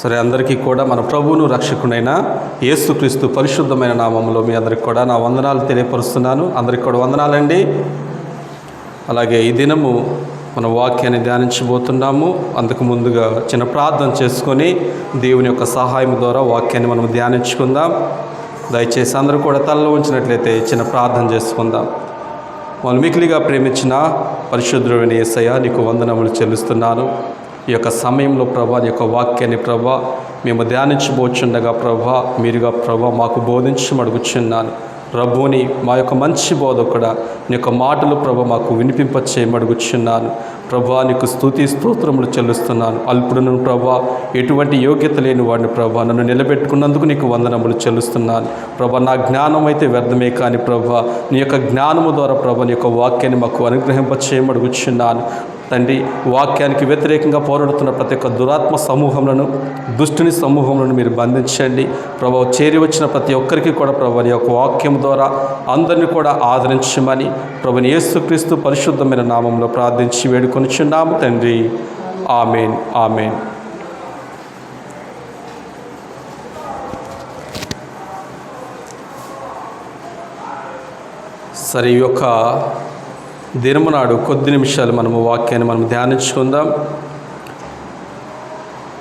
సరే, అందరికీ కూడా మన ప్రభువును రక్షకుడైన యేసుక్రీస్తు పరిశుద్ధమైన నామములో మీ అందరికి కూడా నా వందనాలు తెలియపరుస్తున్నాను. అందరికి కూడా వందనాలండి. అలాగే ఈ దినము మన వాక్యాన్ని ధ్యానించబోతున్నాము. అందుకు ముందుగా చిన్న ప్రార్థన చేసుకొని దేవుని యొక్క సహాయం ద్వారా వాక్యాన్ని మనం ధ్యానించుకుందాం. దయచేసి అందరూ కూడా తలలో ఉంచినట్లయితే చిన్న ప్రార్థన చేసుకుందాం. వాళ్ళు మిక్కిలిగా ప్రేమించిన పరిశుద్ధుడైన యేసయ్య, నీకు వందనములు చెల్లిస్తున్నాను. ఈ యొక్క సమయంలో ప్రభా, నీ యొక్క వాక్యాన్ని ప్రభా మేము ధ్యానించబోచుండగా ప్రభా, మీరుగా ప్రభా మాకు బోధించమడుగుచున్నాను. ప్రభువుని మా యొక్క మంచి బోధకుడా, నీ యొక్క మాటలు ప్రభా మాకు వినిపింపచేయమడుగుచున్నాను. ప్రభా, నీకు స్తుతి స్తోత్రములు చెల్లిస్తున్నాను. అల్పుడును ప్రభా, ఎటువంటి యోగ్యత లేని వాడిని ప్రభా నన్ను నిలబెట్టుకున్నందుకు నీకు వందనములు చెల్లిస్తున్నాను. ప్రభా, నా జ్ఞానం అయితే వ్యర్థమే కానీ ప్రభా, నీ యొక్క జ్ఞానము ద్వారా ప్రభా నీ యొక్క వాక్యాన్ని మాకు అనుగ్రహింపచేయమడుగుచున్నాను. తండ్రి, వాక్యానికి వ్యతిరేకంగా పోరాడుతున్న ప్రతి ఒక్క దురాత్మ సమూహములను, దుష్టుని సమూహములను మీరు బంధించండి. ప్రభా, చేరి వచ్చిన ప్రతి ఒక్కరికి కూడా ప్రభా నీ యొక్క వాక్యం ద్వారా అందరినీ కూడా ఆదరించమని ప్రభుని యేసుక్రీస్తు పరిశుద్ధమైన నామంలో ప్రార్థించి వేడుకొనిచున్నాము తండ్రి. ఆమేన్, ఆమేన్. సరే, ఈ యొక్క దినము నాడు కొద్ది నిమిషాలు మనము వాక్యాన్ని మనం ధ్యానించుకుందాం.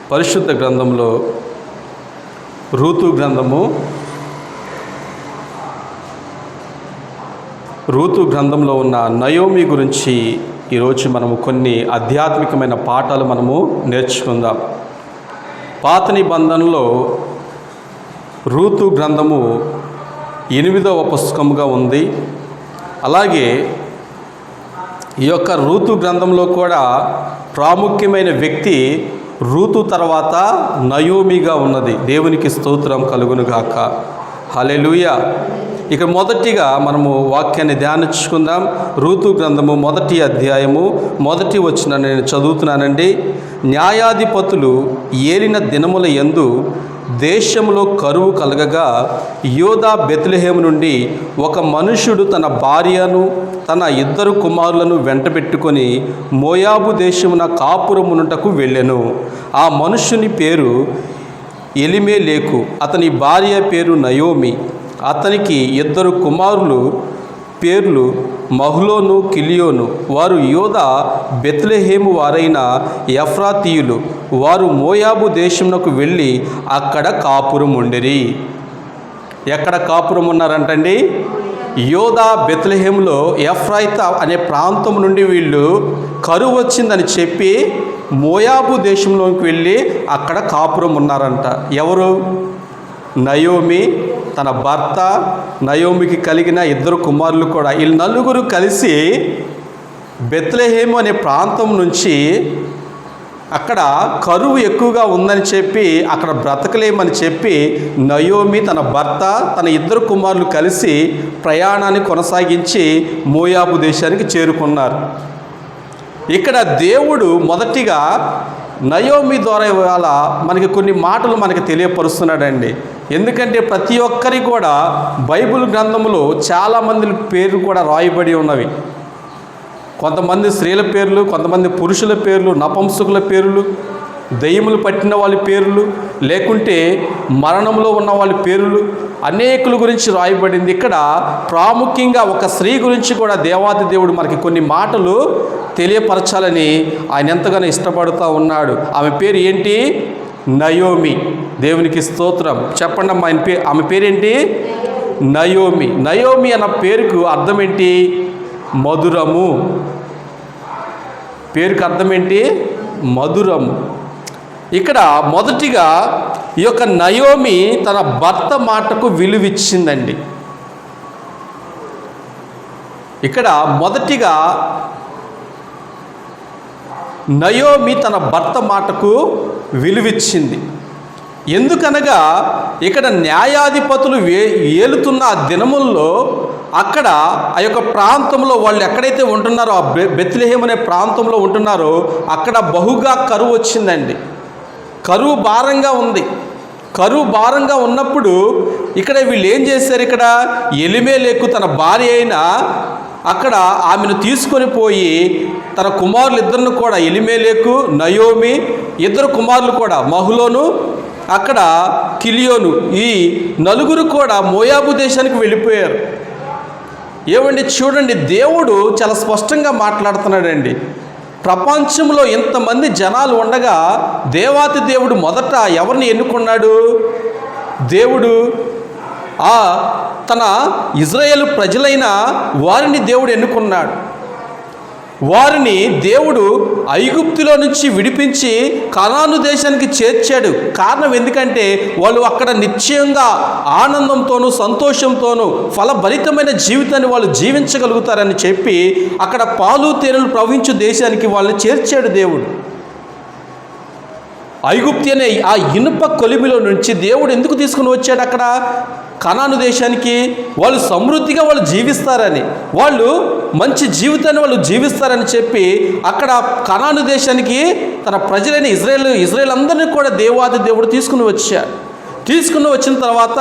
పరిశుద్ధ గ్రంథంలో రూతు గ్రంథంలో ఉన్న నయోమి గురించి ఈరోజు మనము కొన్ని ఆధ్యాత్మికమైన పాఠాలు మనము నేర్చుకుందాం. పాత నిబంధనలో రూతు గ్రంథము 8వ పుస్తకముగా ఉంది. అలాగే ఈ యొక్క రూతు గ్రంథంలో కూడా ప్రాముఖ్యమైన వ్యక్తి రూతు తర్వాత నయోమిగా ఉన్నది. దేవునికి స్తోత్రం కలుగునుగాక. హల్లెలూయా. ఇక మొదటిగా మనము వాక్యాన్ని ధ్యానించుకుందాం. రూతు గ్రంథము 1వ అధ్యాయము 1వ వచనం నేను చదువుతున్నానండి. న్యాయాధిపతులు ఏలిన దినముల యందు దేశంలో కరువు కలగగా యోదా బెత్లెహేము నుండి ఒక మనుష్యుడు తన భార్యను తన 2 కుమారులను వెంటబెట్టుకొని మోయాబు దేశమున కాపురమునుటకు వెళ్ళెను. ఆ మనుష్యుని పేరు ఎలిమెలేకు, అతని భార్య పేరు నయోమి. అతనికి 2 కుమారులు పేర్లు మహ్లోను, కిలియోను. వారు యోదా బెత్లెహేము వారైన ఎఫ్రాతీయులు. వారు మోయాబు దేశమునకు వెళ్ళి అక్కడ కాపురం ఉండిరి. ఎక్కడ కాపురం ఉన్నారంటండి? యోదా బెత్లెహేములో ఎఫ్రాయితా అనే ప్రాంతం నుండి వీళ్ళు కరువు వచ్చిందని చెప్పి మోయాబు దేశంలోకి వెళ్ళి అక్కడ కాపురం ఉన్నారంట. ఎవరు? నయోమి, తన భర్త, నయోమికి కలిగిన 2 కుమారులు కూడా. వీళ్ళు 4 కలిసి బెత్లెహేము అనే ప్రాంతం నుంచి అక్కడ కరువు ఎక్కువగా ఉందని చెప్పి అక్కడ బ్రతకలేమని చెప్పి నయోమి, తన భర్త, తన 2 కుమారులు కలిసి ప్రయాణాన్ని కొనసాగించి మోయాబు దేశానికి చేరుకున్నారు. ఇక్కడ దేవుడు మొదటిగా నయోమి ద్వారా ఇవాళ మనకి కొన్ని మాటలు మనకి తెలియపరుస్తున్నాడండి. ఎందుకంటే ప్రతి ఒక్కరి కూడా బైబిల్ గ్రంథంలో చాలామంది పేర్లు కూడా రాయబడి ఉన్నవి. కొంతమంది స్త్రీల పేర్లు, కొంతమంది పురుషుల పేర్లు, నపుంసకుల పేర్లు, దయ్యములు పట్టిన వాళ్ళ పేర్లు, లేకుంటే మరణంలో ఉన్న వాళ్ళ పేర్లు, అనేకుల గురించి రాయబడింది. ఇక్కడ ప్రాముఖ్యంగా ఒక స్త్రీ గురించి కూడా దేవాది దేవుడు మనకి కొన్ని మాటలు తెలియపరచాలని ఆయన ఎంతగానో ఇష్టపడుతూ ఉన్నాడు. ఆమె పేరు ఏంటి? నయోమి. దేవునికి స్తోత్రం. చెప్పండి అమ్మా, ఆమె పేరేంటి? నయోమి. నయోమి అన్న పేరుకు అర్థం ఏంటి? మధురము. పేరుకు అర్థం ఏంటి? మధురము. ఇక్కడ మొదటిగా ఈ యొక్క నయోమి తన భర్త మాటకు విలువిచ్చిందండి. ఇక్కడ మొదటిగా నయోమి తన భర్త మాటకు విలువిచ్చింది. ఎందుకనగా ఇక్కడ న్యాయాధిపతులు ఏలుతున్న ఆ దినముల్లో అక్కడ ఆ యొక్క ప్రాంతంలో వాళ్ళు ఎక్కడైతే ఉంటున్నారో, ఆ బెత్లెహేము అనే ప్రాంతంలో ఉంటున్నారో అక్కడ బహుగా కరువు వచ్చిందండి. కరువు భారంగా ఉంది. కరువు భారంగా ఉన్నప్పుడు ఇక్కడ వీళ్ళు ఏం చేశారు? ఇక్కడ ఎలిమెలేకు తన భార్య అయిన అక్కడ ఆమెను తీసుకొని పోయి తన కుమారులు ఇద్దరిని కూడా, ఎలిమేలెకు, నయోమి, ఇద్దరు కుమారులు కూడా, మహులోను, అక్కడ కిలియోను, ఈ నలుగురు కూడా మోయాబు దేశానికి వెళ్ళిపోయారు. ఏమండి చూడండి, దేవుడు చాలా స్పష్టంగా మాట్లాడుతున్నాడండి. ప్రపంచంలో ఇంతమంది జనాలు ఉండగా దేవాతి దేవుడు మొదట ఎవరిని ఎన్నుకున్నాడు? దేవుడు తన ఇజ్రాయేలు ప్రజలైన వారిని దేవుడు ఎన్నుకున్నాడు. వారిని దేవుడు ఐగుప్తులో నుంచి విడిపించి కనాను దేశానికి చేర్చాడు. కారణం ఎందుకంటే వాళ్ళు అక్కడ నిశ్చయంగా ఆనందంతోనూ సంతోషంతోనూ ఫలభరితమైన జీవితాన్ని వాళ్ళు జీవించగలుగుతారని చెప్పి అక్కడ పాలు తేనెలు ప్రవహించు దేశానికి వాళ్ళని చేర్చాడు దేవుడు. ఐగుప్తి అనే ఆ ఇనుప కొలిమిలో నుంచి దేవుడు ఎందుకు తీసుకుని వచ్చాడు? అక్కడ కనాను దేశానికి వాళ్ళు సమృద్ధిగా వాళ్ళు జీవిస్తారని, వాళ్ళు మంచి జీవితాన్ని వాళ్ళు జీవిస్తారని చెప్పి అక్కడ కనాను దేశానికి తన ప్రజలైన ఇజ్రాయేల్ అందరినీ కూడా దేవాది దేవుడు తీసుకుని వచ్చాడు. తీసుకుని వచ్చిన తర్వాత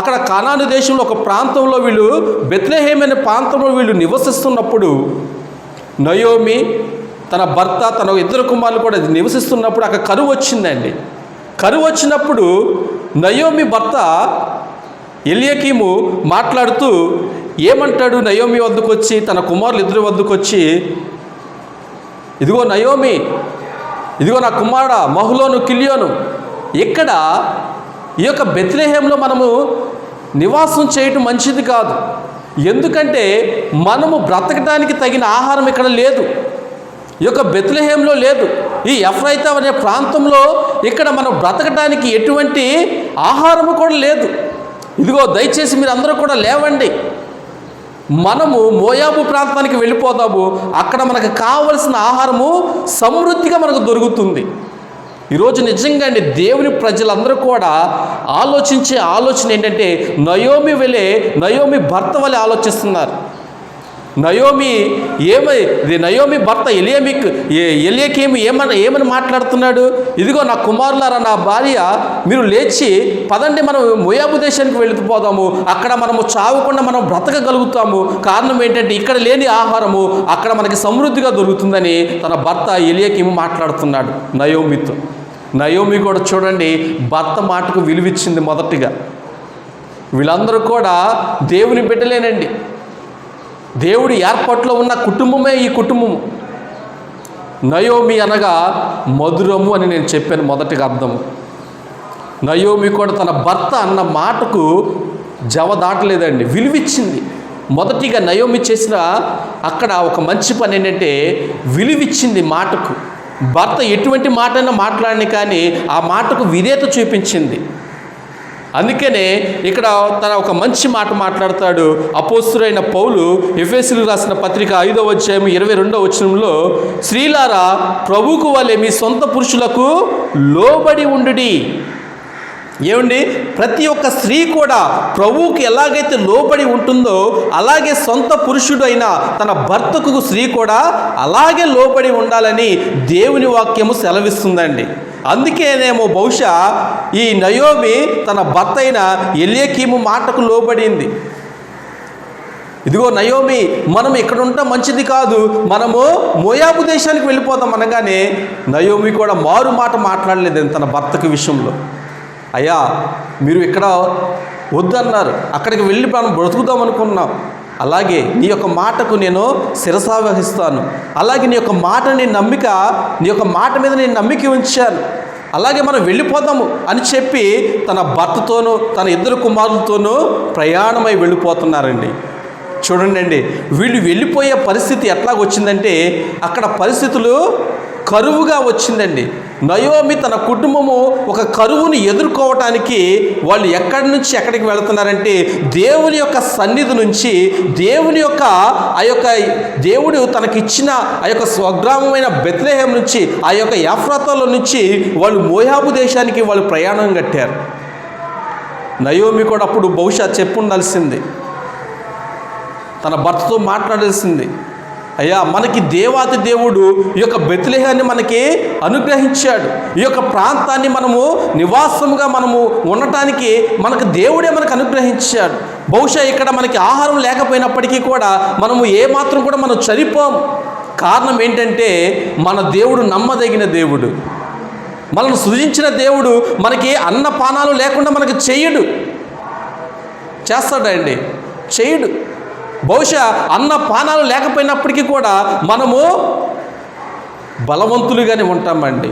అక్కడ కనాను దేశంలో ఒక ప్రాంతంలో వీళ్ళు, బెత్లెహేమ్ అనే ప్రాంతంలో వీళ్ళు నివసిస్తున్నప్పుడు, నయోమి తన భర్త, తన ఇద్దరు కుమారులు కూడా నివసిస్తున్నప్పుడు అక్కడ కరువు వచ్చిందండి. కరువు వచ్చినప్పుడు నయోమి భర్త ఎలియాకీము మాట్లాడుతూ ఏమంటాడు? నయోమి వద్దకు వచ్చి, తన కుమారులు ఇద్దరు వద్దకు వచ్చి, ఇదిగో నయోమి, ఇదిగో నా కుమారుడా మహులోను, కిలియోను, ఇక్కడ ఈ యొక్క బెత్లెహేంలో మనము నివాసం చేయటం మంచిది కాదు. ఎందుకంటే మనము బ్రతకడానికి తగిన ఆహారం ఇక్కడ లేదు, ఈ యొక్క బెత్లెహేంలో లేదు. ఈ ఎఫ్రాయితా అనే ప్రాంతంలో ఇక్కడ మనం బ్రతకడానికి ఎటువంటి ఆహారము కూడా లేదు. ఇదిగో దయచేసి మీరు అందరూ కూడా లేవండి, మనము మోయాబు ప్రాంతానికి వెళ్ళిపోదాము, అక్కడ మనకు కావలసిన ఆహారము సమృద్ధిగా మనకు దొరుకుతుంది. ఈరోజు నిజంగా అండి దేవుని ప్రజలందరూ కూడా ఆలోచించే ఆలోచన ఏంటంటే నయోమి భర్త వలె ఆలోచిస్తున్నారు. నయోమి భర్త ఎలియాకీము ఏమని మాట్లాడుతున్నాడు? ఇదిగో నా కుమారులారా, నా భార్య, మీరు లేచి పదండి, మనం మోయాబు దేశానికి వెళ్ళిపోదాము, అక్కడ మనము చావకుండా మనం బ్రతకగలుగుతాము. కారణం ఏంటంటే ఇక్కడ లేని ఆహారము అక్కడ మనకి సమృద్ధిగా దొరుకుతుందని తన భర్త ఎలియాకీము మాట్లాడుతున్నాడు నయోమితో. నయోమి కూడా చూడండి భర్త మాటకు విలువిచ్చింది. మొదటిగా వీళ్ళందరూ కూడా దేవుని బిడ్డలేనండి. దేవుడి ఏర్పాట్లో ఉన్న కుటుంబమే ఈ కుటుంబము. నయోమి అనగా మధురము అని నేను చెప్పాను మొదటిగా అర్థము. నయోమి కూడా తన భర్త అన్న మాటకు జవదాటలేదండి, విలువిచ్చింది. మొదటిగా నయోమి చేసిన అక్కడ ఒక మంచి పని ఏంటంటే విలువిచ్చింది మాటకు. భర్త ఎటువంటి మాటైనా మాట్లాడిన కానీ ఆ మాటకు విధేయత చూపించింది. అందుకనే ఇక్కడ తన ఒక మంచి మాట మాట్లాడతాడు అపోస్తలుడైన పౌలు ఎఫెసీయులకు రాసిన పత్రిక 5వ అధ్యాయం 22వ వచనంలో, స్త్రీలారా ప్రభువుకు వలె మీ సొంత పురుషులకు లోబడి ఉండుడి. ఏమండి, ప్రతి ఒక్క స్త్రీ కూడా ప్రభువుకి ఎలాగైతే లోబడి ఉంటుందో అలాగే సొంత పురుషుడైన తన భర్తకు స్త్రీ కూడా అలాగే లోబడి ఉండాలని దేవుని వాక్యము సెలవిస్తుందండి. అందుకేనేమో బహుశా ఈ నయోమి తన భర్త అయిన ఎలియాకీము మాటకు లోబడింది. ఇదిగో నయోమి, మనం ఇక్కడ ఉంటాం మంచిది కాదు, మనము మోయాబు దేశానికి వెళ్ళిపోతాం అనగానే నయోమి కూడా మారు మాట మాట్లాడలేదు తన భర్తకి విషయంలో. అయ్యా, మీరు ఇక్కడ వద్దన్నారు, అక్కడికి వెళ్ళి మనం బ్రతుకుదాం అనుకున్నాం, అలాగే నీ యొక్క మాటకు నేను శిరసావహిస్తాను, అలాగే నీ యొక్క మాట నీ యొక్క మాట మీద నేను నమ్మిక ఉంచాను, అలాగే మనం వెళ్ళిపోదాము అని చెప్పి తన భర్తతోనూ తన ఇద్దరు కుమారులతోనూ ప్రయాణమై వెళ్ళిపోతున్నారండి. చూడండి, వీళ్ళు వెళ్ళిపోయే పరిస్థితి ఎట్లాగొచ్చిందంటే అక్కడ పరిస్థితులు కరువుగా వచ్చిందండి. నయోమి తన కుటుంబము ఒక కరువును ఎదుర్కోవటానికి వాళ్ళు ఎక్కడి నుంచి ఎక్కడికి వెళుతున్నారంటే దేవుని యొక్క సన్నిధి నుంచి, దేవుడు తనకిచ్చిన ఆ యొక్క స్వగ్రామమైన బెత్లెహేం నుంచి, ఆ యొక్క ఎఫ్రాతాలో నుంచి వాళ్ళు మోయాబు దేశానికి వాళ్ళు ప్రయాణం కట్టారు. నయోమి కూడా అప్పుడు బహుశా చెప్పుండాల్సింది, తన భర్తతో మాట్లాడాల్సింది, అయ్యా మనకి దేవాతి దేవుడు ఈ యొక్క బెత్లెహేముని మనకి అనుగ్రహించాడు, ఈ యొక్క ప్రాంతాన్ని మనము నివాసముగా మనము ఉండటానికి మనకు దేవుడే మనకు అనుగ్రహించాడు, బహుశా ఇక్కడ మనకి ఆహారం లేకపోయినప్పటికీ కూడా మనము ఏమాత్రం కూడా మనం చనిపోం. కారణం ఏంటంటే మన దేవుడు నమ్మదగిన దేవుడు. మనల్ని సృజించిన దేవుడు మనకి అన్నపానాలు లేకుండా మనకి చేయడు. చేస్తాడండి? చేయడు. బహుశా అన్నపానాలు లేకపోయినప్పటికీ కూడా మనము బలవంతులుగానే ఉంటామండి.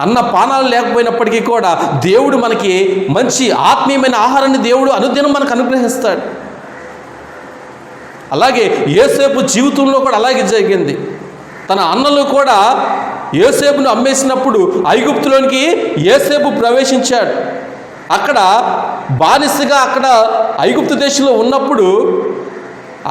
అన్నపానాలు లేకపోయినప్పటికీ కూడా దేవుడు మనకి మంచి ఆత్మీయమైన ఆహారాన్ని దేవుడు అనుదినం మనకు అనుగ్రహిస్తాడు. అలాగే యోసేపు జీవితంలో కూడా అలాగే జరిగింది. తన అన్నలు కూడా యోసేపును అమ్మేసినప్పుడు ఐగుప్తులోనికి యోసేపు ప్రవేశించాడు. అక్కడ బానిసగా అక్కడ ఐగుప్తు దేశంలో ఉన్నప్పుడు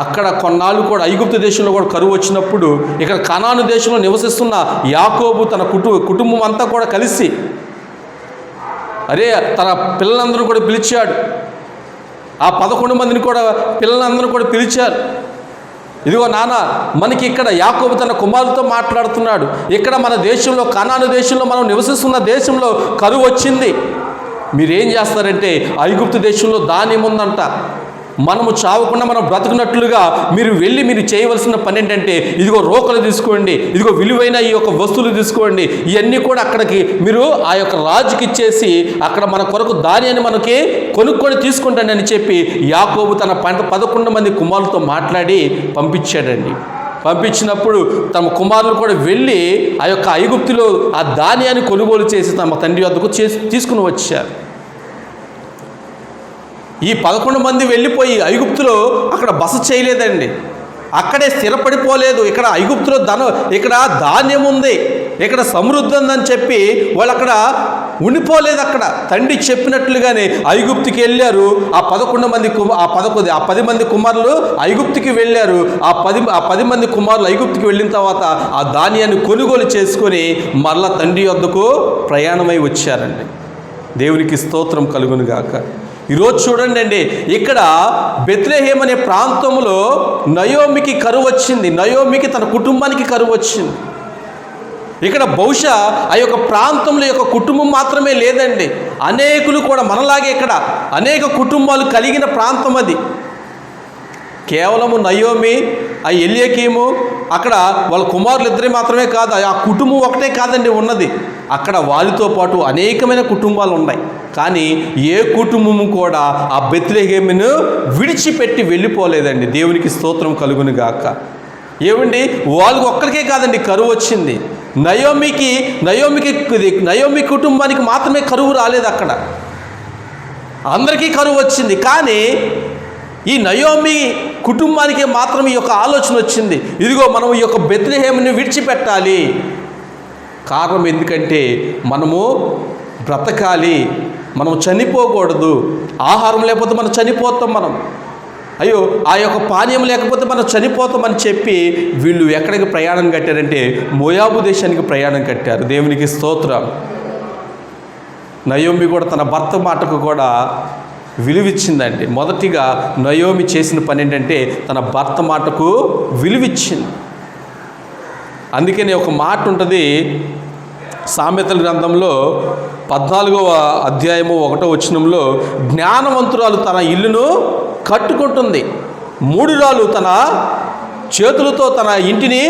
అక్కడ కొన్నాళ్ళు కూడా ఐగుప్తు దేశంలో కూడా కరువు వచ్చినప్పుడు ఇక్కడ కనాను దేశంలో నివసిస్తున్న యాకోబు తన కుటుంబం అంతా కూడా కలిసి తన పిల్లలందరూ కూడా పిలిచాడు. ఆ 11 మందిని కూడా పిల్లలందరూ కూడా పిలిచారు. ఇదిగో నాన్న, మనకి ఇక్కడ యాకోబు తన కుమారులతో మాట్లాడుతున్నాడు. ఇక్కడ మన దేశంలో కనాను దేశంలో మనం నివసిస్తున్న దేశంలో కరువు వచ్చింది. మీరేం చేస్తారంటే ఐగుప్తు దేశంలో ధాన్యం ఉందంట. మనము చావకుండా మనం బ్రతుకున్నట్లుగా మీరు వెళ్ళి మీరు చేయవలసిన పని ఏంటంటే ఇదిగో రోకలు తీసుకోండి, ఇదిగో విలువైన ఈ యొక్క వస్తువులు తీసుకోండి, ఇవన్నీ కూడా అక్కడికి మీరు ఆ యొక్క రాజుకి ఇచ్చేసి అక్కడ మన కొరకు ధాన్యాన్ని మనకి కొనుక్కొని తీసుకుంటాను అని చెప్పి యాకోబు తన 11 మంది కుమారులతో మాట్లాడి పంపించాడండి. పంపించినప్పుడు తమ కుమారులు కూడా వెళ్ళి ఆ యొక్క ఐగుప్తులో ఆ ధాన్యాన్ని కొనుగోలు చేసి తమ తండ్రి వద్దకు తీసుకుని వచ్చారు. ఈ 11 మంది వెళ్ళిపోయి ఐగుప్తులో అక్కడ బస చేయలేదండి. అక్కడే స్థిరపడిపోలేదు. ఇక్కడ ఐగుప్తులో ఇక్కడ ధాన్యం ఉంది, ఇక్కడ సమృద్ధి ఉందని చెప్పి వాళ్ళు అక్కడ ఉండిపోలేదు. అక్కడ తండ్రి చెప్పినట్లుగానే ఐగుప్తుకి వెళ్ళారు. ఆ 10 మంది కుమారులు ఐగుప్తుకి వెళ్ళారు. ఆ 10 మంది కుమారులు ఐగుప్తుకి వెళ్ళిన తర్వాత ఆ ధాన్యాన్ని కొనుగోలు చేసుకొని మరలా తండ్రి వద్దకు ప్రయాణమై వచ్చారండి. దేవునికి స్తోత్రం కలుగును గాక. ఈరోజు చూడండి అండి, ఇక్కడ బెత్లెహేమ్ అనే ప్రాంతంలో నయోమికి కరువు వచ్చింది. నయోమికి తన కుటుంబానికి కరువు వచ్చింది. ఇక్కడ బహుశా ఆ యొక్క ప్రాంతంలో యొక్క కుటుంబం మాత్రమే లేదండి, అనేకులు కూడా మనలాగే ఇక్కడ అనేక కుటుంబాలు కలిగిన ప్రాంతం అది. కేవలము నయోమి, ఆ ఎల్యాకీము, అక్కడ వాళ్ళ కుమారులు ఇద్దరే మాత్రమే కాదు, ఆ కుటుంబం ఒకటే కాదండి ఉన్నది. అక్కడ వారితో పాటు అనేకమైన కుటుంబాలు ఉన్నాయి. కానీ ఏ కుటుంబము కూడా ఆ బెత్లెహేమును విడిచిపెట్టి వెళ్ళిపోలేదండి. దేవునికి స్తోత్రం కలుగును గాక. ఏమండి, వాళ్ళకి ఒక్కరికే కాదండి కరువు వచ్చింది. నయోమి కుటుంబానికి మాత్రమే కరువు రాలేదు. అక్కడ అందరికీ కరువు వచ్చింది. కానీ ఈ నయోమి కుటుంబానికి మాత్రం ఈ యొక్క ఆలోచన వచ్చింది, ఇదిగో మనం ఈ యొక్క బెత్లెహేముని విడిచిపెట్టాలి. కారణం ఎందుకంటే మనము బ్రతకాలి, మనం చనిపోకూడదు. ఆహారం లేకపోతే మనం చనిపోతాం. అయ్యో ఆ యొక్క పానీయం లేకపోతే మనం చనిపోతామని చెప్పి వీళ్ళు ఎక్కడికి ప్రయాణం కట్టారంటే మోయాబు దేశానికి ప్రయాణం కట్టారు. దేవునికి స్తోత్రం. నయోమి కూడా తన భర్త మాటకు కూడా విలువిచ్చిందండి. మొదటిగా నయోమి చేసిన పని ఏంటంటే తన భర్త మాటకు విలువిచ్చింది. అందుకని ఒక మాట ఉంటుంది సామెతల గ్రంథంలో 14వ అధ్యాయము 1వ వచనంలో, జ్ఞానవంతురాలు తన ఇల్లును కట్టుకుంటుంది, మూఢురాలు తన చేతులతో తన ఇంటిని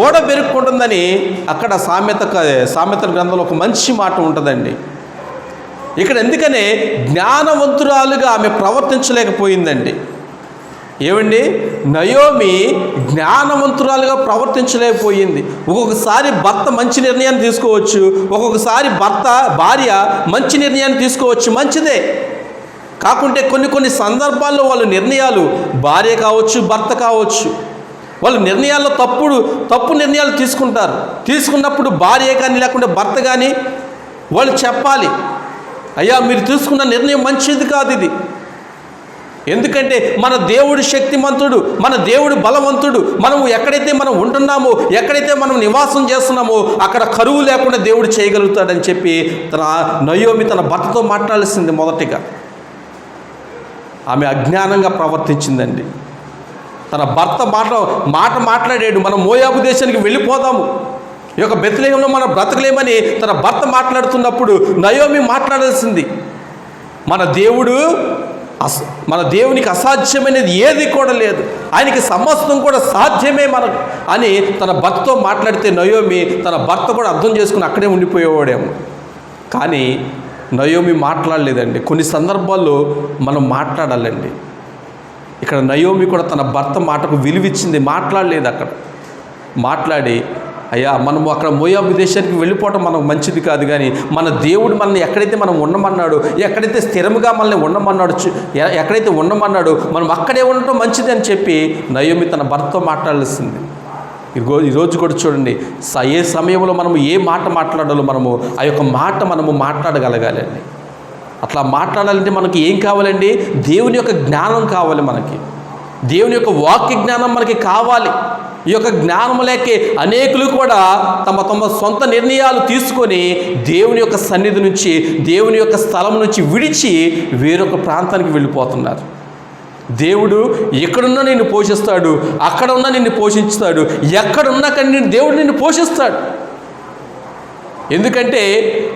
ఓడబెరుక్కుంటుందని అక్కడ సామెతల గ్రంథంలో ఒక మంచి మాట ఉంటుందండి. ఇక్కడ ఎందుకనే జ్ఞానవంతురాలుగా ఆమె ప్రవర్తించలేకపోయిందండి. ఏమండి, నయోమి జ్ఞానవంతురాలుగా ప్రవర్తించలేకపోయింది. ఒక్కొక్కసారి భర్త మంచి నిర్ణయాన్ని తీసుకోవచ్చు, ఒక్కొక్కసారి భార్య మంచి నిర్ణయాన్ని తీసుకోవచ్చు, మంచిదే. కాకుంటే కొన్ని సందర్భాల్లో వాళ్ళు నిర్ణయాలు, భార్య కావచ్చు భర్త కావచ్చు, వాళ్ళు నిర్ణయాల్లో తప్పు నిర్ణయాలు తీసుకున్నప్పుడు భార్య కానీ లేకుంటే భర్త కానీ వాళ్ళు చెప్పాలి, అయ్యా మీరు తీసుకున్న నిర్ణయం మంచిది కాదు ఇది. ఎందుకంటే మన దేవుడు శక్తిమంతుడు, మన దేవుడు బలవంతుడు. మనము ఎక్కడైతే మనం ఉంటున్నామో, ఎక్కడైతే మనం నివాసం చేస్తున్నామో అక్కడ కరువు లేకుండా దేవుడు చేయగలుగుతాడని చెప్పి నయోమి తన భర్తతో మాట్లాడాల్సింది. మొదటిగా ఆమె అజ్ఞానంగా ప్రవర్తించిందండి. తన భర్త మాట్లాడాడు, మనం మోయాబు దేశానికి వెళ్ళిపోదాము, ఈ యొక్క బెత్లెహేములో మనం బ్రతకలేమని తన భర్త మాట్లాడుతున్నప్పుడు నయోమి మాట్లాడాల్సింది, మన దేవుడు మన దేవునికి అసాధ్యమైనది ఏది కూడా లేదు, ఆయనకి సమస్తం కూడా సాధ్యమే మనకు అని తన భర్తతో మాట్లాడితే నయోమి తన భర్త కూడా అర్థం చేసుకుని అక్కడే ఉండిపోయేవాడేమో. కానీ నయోమి మాట్లాడలేదండి. కొన్ని సందర్భాల్లో మనం మాట్లాడాలండి. ఇక్కడ నయోమి కూడా తన భర్త మాటకు విలువిచ్చింది, మాట్లాడలేదు. అక్కడ మాట్లాడి, అయ్యా మనము అక్కడ మోయాబు దేశానికి వెళ్ళిపోవటం మనకు మంచిది కాదు, కానీ మన దేవుడు మనల్ని ఎక్కడైతే మనం ఉండమన్నాడో, ఎక్కడైతే స్థిరముగా మనల్ని ఉండమన్నాడు, ఎక్కడైతే ఉండమన్నాడో మనం అక్కడే ఉండటం మంచిది అని చెప్పి నయోమి తన భర్తతో మాట్లాడాల్సింది. ఈరోజు కూడా చూడండి, ఏ సమయంలో మనము ఏ మాట మాట్లాడాలో మనము ఆ యొక్క మాట మనము మాట్లాడగలగాలండి. అట్లా మాట్లాడాలంటే మనకి ఏం కావాలండి? దేవుని యొక్క జ్ఞానం కావాలి. మనకి దేవుని యొక్క వాక్య జ్ఞానం మనకి కావాలి. ఈ యొక్క జ్ఞానం లేకే అనేకులు కూడా తమ తమ సొంత నిర్ణయాలు తీసుకొని దేవుని యొక్క సన్నిధి నుంచి, దేవుని యొక్క స్థలం నుంచి విడిచి వేరొక ప్రాంతానికి వెళ్ళిపోతున్నారు. దేవుడు ఎక్కడున్నా నిన్ను పోషిస్తాడు, అక్కడ ఉన్నా నిన్ను పోషిస్తాడు, ఎక్కడున్నా కానీ దేవుడు నిన్ను పోషిస్తాడు. ఎందుకంటే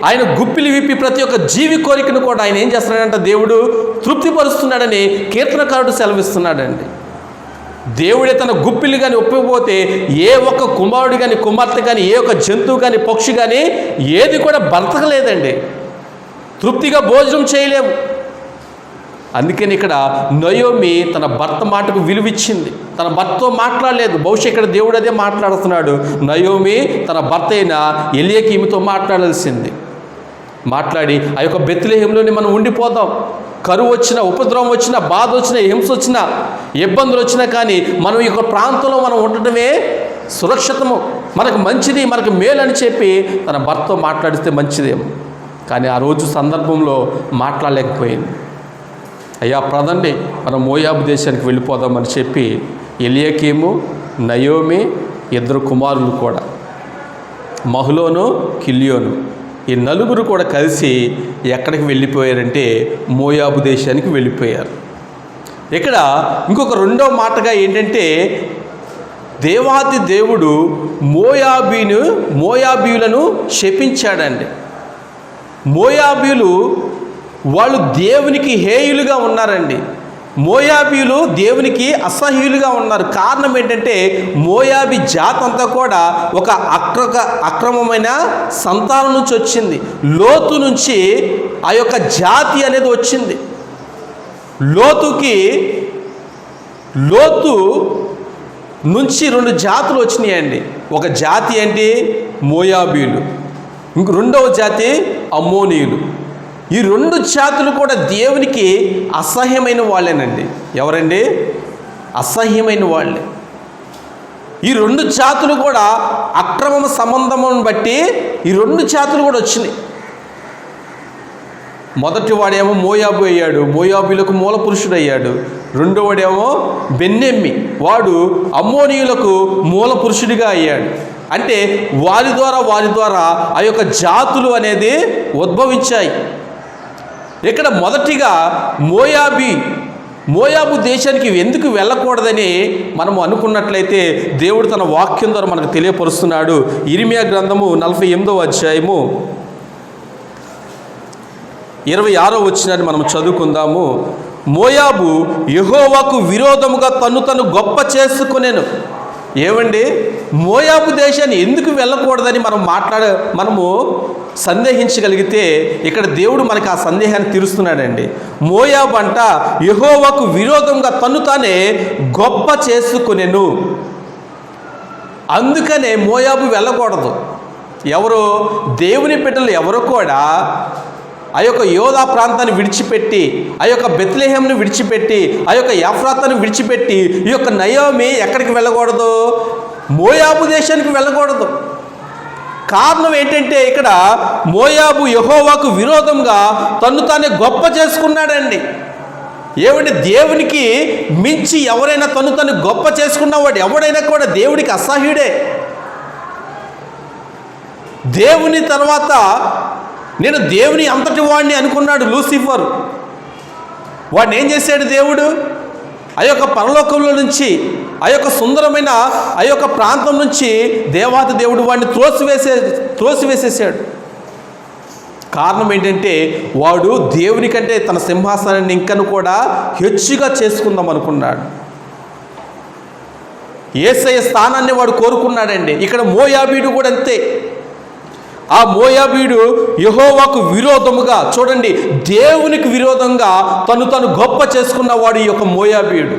ఆయన గుప్పిలి విప్పి ప్రతి ఒక్క జీవి కోరికను కూడా ఆయన ఏం చేస్తున్నాడంటే దేవుడు తృప్తిపరుస్తున్నాడని కీర్తనకారుడు సెలవిస్తున్నాడండి. దేవుడే తన గుప్పిలు కానీ ఒప్పిపోతే ఏ ఒక్క కుమారుడు కానీ, కుమార్తె కానీ, ఏ ఒక్క జంతువు కానీ, పక్షి కానీ ఏది కూడా బ్రతకలేదండి. తృప్తిగా భోజనం చేయలేము. అందుకని ఇక్కడ నయోమి తన భర్త మాటకు విలువిచ్చింది, తన భర్తతో మాట్లాడలేదు. బహుశా ఇక్కడ దేవుడు అదే మాట్లాడుతున్నాడు. నయోమి తన భర్త అయిన ఎలియాకీముతో మాట్లాడాల్సింది. మాట్లాడి ఆ యొక్క బెత్లెహేంలోనే మనం ఉండిపోదాం. కరువు వచ్చినా, ఉపద్రవం వచ్చినా, బాధ వచ్చినా, హింస వచ్చినా, ఇబ్బందులు వచ్చినా కానీ మనం ఈ యొక్క ప్రాంతంలో మనం ఉండటమే సురక్షితము, మనకు మంచిది, మనకు మేలు అని చెప్పి తన భర్తతో మాట్లాడిస్తే మంచిదేమో. కానీ ఆ రోజు సందర్భంలో మాట్లాడలేకపోయింది. అయ్యా పదండి మనం మోయాబు దేశానికి వెళ్ళిపోదామని చెప్పి ఎలియాకీము, నయోమి, ఇద్దరు కుమారులు కూడా, మహ్లోను, కిల్యోను, ఈ నలుగురు కూడా కలిసి ఎక్కడికి వెళ్ళిపోయారంటే మోయాబు దేశానికి వెళ్ళిపోయారు. ఇక్కడ ఇంకొక రెండో మాటగా ఏంటంటే దేవాది దేవుడు మోయాబీయులను శపించాడండి. మోయాబీయులు వాళ్ళు దేవునికి హేయులుగా ఉన్నారండి. మోయాబీయులు దేవునికి అసహ్యులుగా ఉన్నారు. కారణం ఏంటంటే మోయాబీ జాతి అంతా కూడా ఒక అక్రమమైన సంతానం నుంచి వచ్చింది. లోతు నుంచి ఆ యొక్క జాతి అనేది వచ్చింది. లోతు నుంచి రెండు జాతులు వచ్చినాయండి. ఒక జాతి ఏంటి? మోయాబీయులు. రెండవ జాతి అమ్మోనీయులు. ఈ రెండు జాతులు కూడా దేవునికి అసహ్యమైన వాళ్ళేనండి. ఎవరండి? అసహ్యమైన వాళ్ళే. ఈ రెండు జాతులు కూడా అక్రమ సంబంధమును బట్టి ఈ రెండు జాతులు కూడా వచ్చినాయి. మొదటి వాడేమో మోయాబు అయ్యాడు, మోయాబీలకు మూల పురుషుడు అయ్యాడు. రెండో వాడేమో బెన్నెమ్మి, వాడు అమ్మోనీయులకు మూల పురుషుడిగా అయ్యాడు. అంటే వారి ద్వారా ఆ యొక్క జాతులు అనేది ఉద్భవించాయి. ఇక్కడ మొదటిగా మోయాబు దేశానికి ఎందుకు వెళ్ళకూడదని మనము అనుకున్నట్లయితే దేవుడు తన వాక్యం ద్వారా మనకు తెలియపరుస్తున్నాడు. ఇర్మియా గ్రంథము 48వ అధ్యాయము 26వ వచనాన్ని మనం చదువుకుందాము. మోయాబు యెహోవాకు విరోధముగా తను గొప్ప చేసుకొనెను. ఏమండి, మోయాబు దేశాన్ని ఎందుకు వెళ్ళకూడదని మనము సందేహించగలిగితే ఇక్కడ దేవుడు మనకి ఆ సందేహాన్ని తీరుస్తున్నాడండి. మోయాబు అంట యెహోవాకు విరోధంగా తానే గొప్ప చేసుకొనెను. అందుకనే మోయాబు వెళ్ళకూడదు. ఎవరు? దేవుని బిడ్డలు ఎవరు కూడా ఆ యొక్క యోధా ప్రాంతాన్ని విడిచిపెట్టి, ఆ యొక్క బెత్లెహేంను విడిచిపెట్టి, ఆ యొక్క ఎఫ్రాతాను విడిచిపెట్టి ఈ యొక్క నయోమి ఎక్కడికి వెళ్ళకూడదు? మోయాబు దేశానికి వెళ్ళకూడదు. కారణం ఏంటంటే ఇక్కడ మోయాబు యెహోవాకు విరోధంగా తానే గొప్ప చేసుకున్నాడండి. ఏమంటే దేవునికి మించి ఎవరైనా తను గొప్ప చేసుకున్నవాడు ఎవడైనా కూడా దేవుడికి అసహ్యుడే. దేవుని తర్వాత నేను దేవుని అంతటి వాడిని అనుకున్నాడు లూసిఫర్. వాడిని ఏం చేశాడు దేవుడు? ఆ యొక్క పరలోకంలో నుంచి, ఆ యొక్క సుందరమైన ఆ యొక్క ప్రాంతం నుంచి దేవాది దేవుడు వాడిని త్రోసివేసేసాడు. కారణం ఏంటంటే వాడు దేవుని కంటే తన సింహాసనాన్ని ఇంకను కూడా హెచ్చుగా చేసుకుందాం అనుకున్నాడు. యేసయ్య స్థానాన్ని వాడు కోరుకున్నాడండి. ఇక్కడ మోయాబీడు కూడా అంతే. ఆ మోయాబీడు యెహోవాకు విరోధముగా, చూడండి, దేవునికి విరోధంగా తను గొప్ప చేసుకున్నవాడు ఈ యొక్క మోయాబీడు.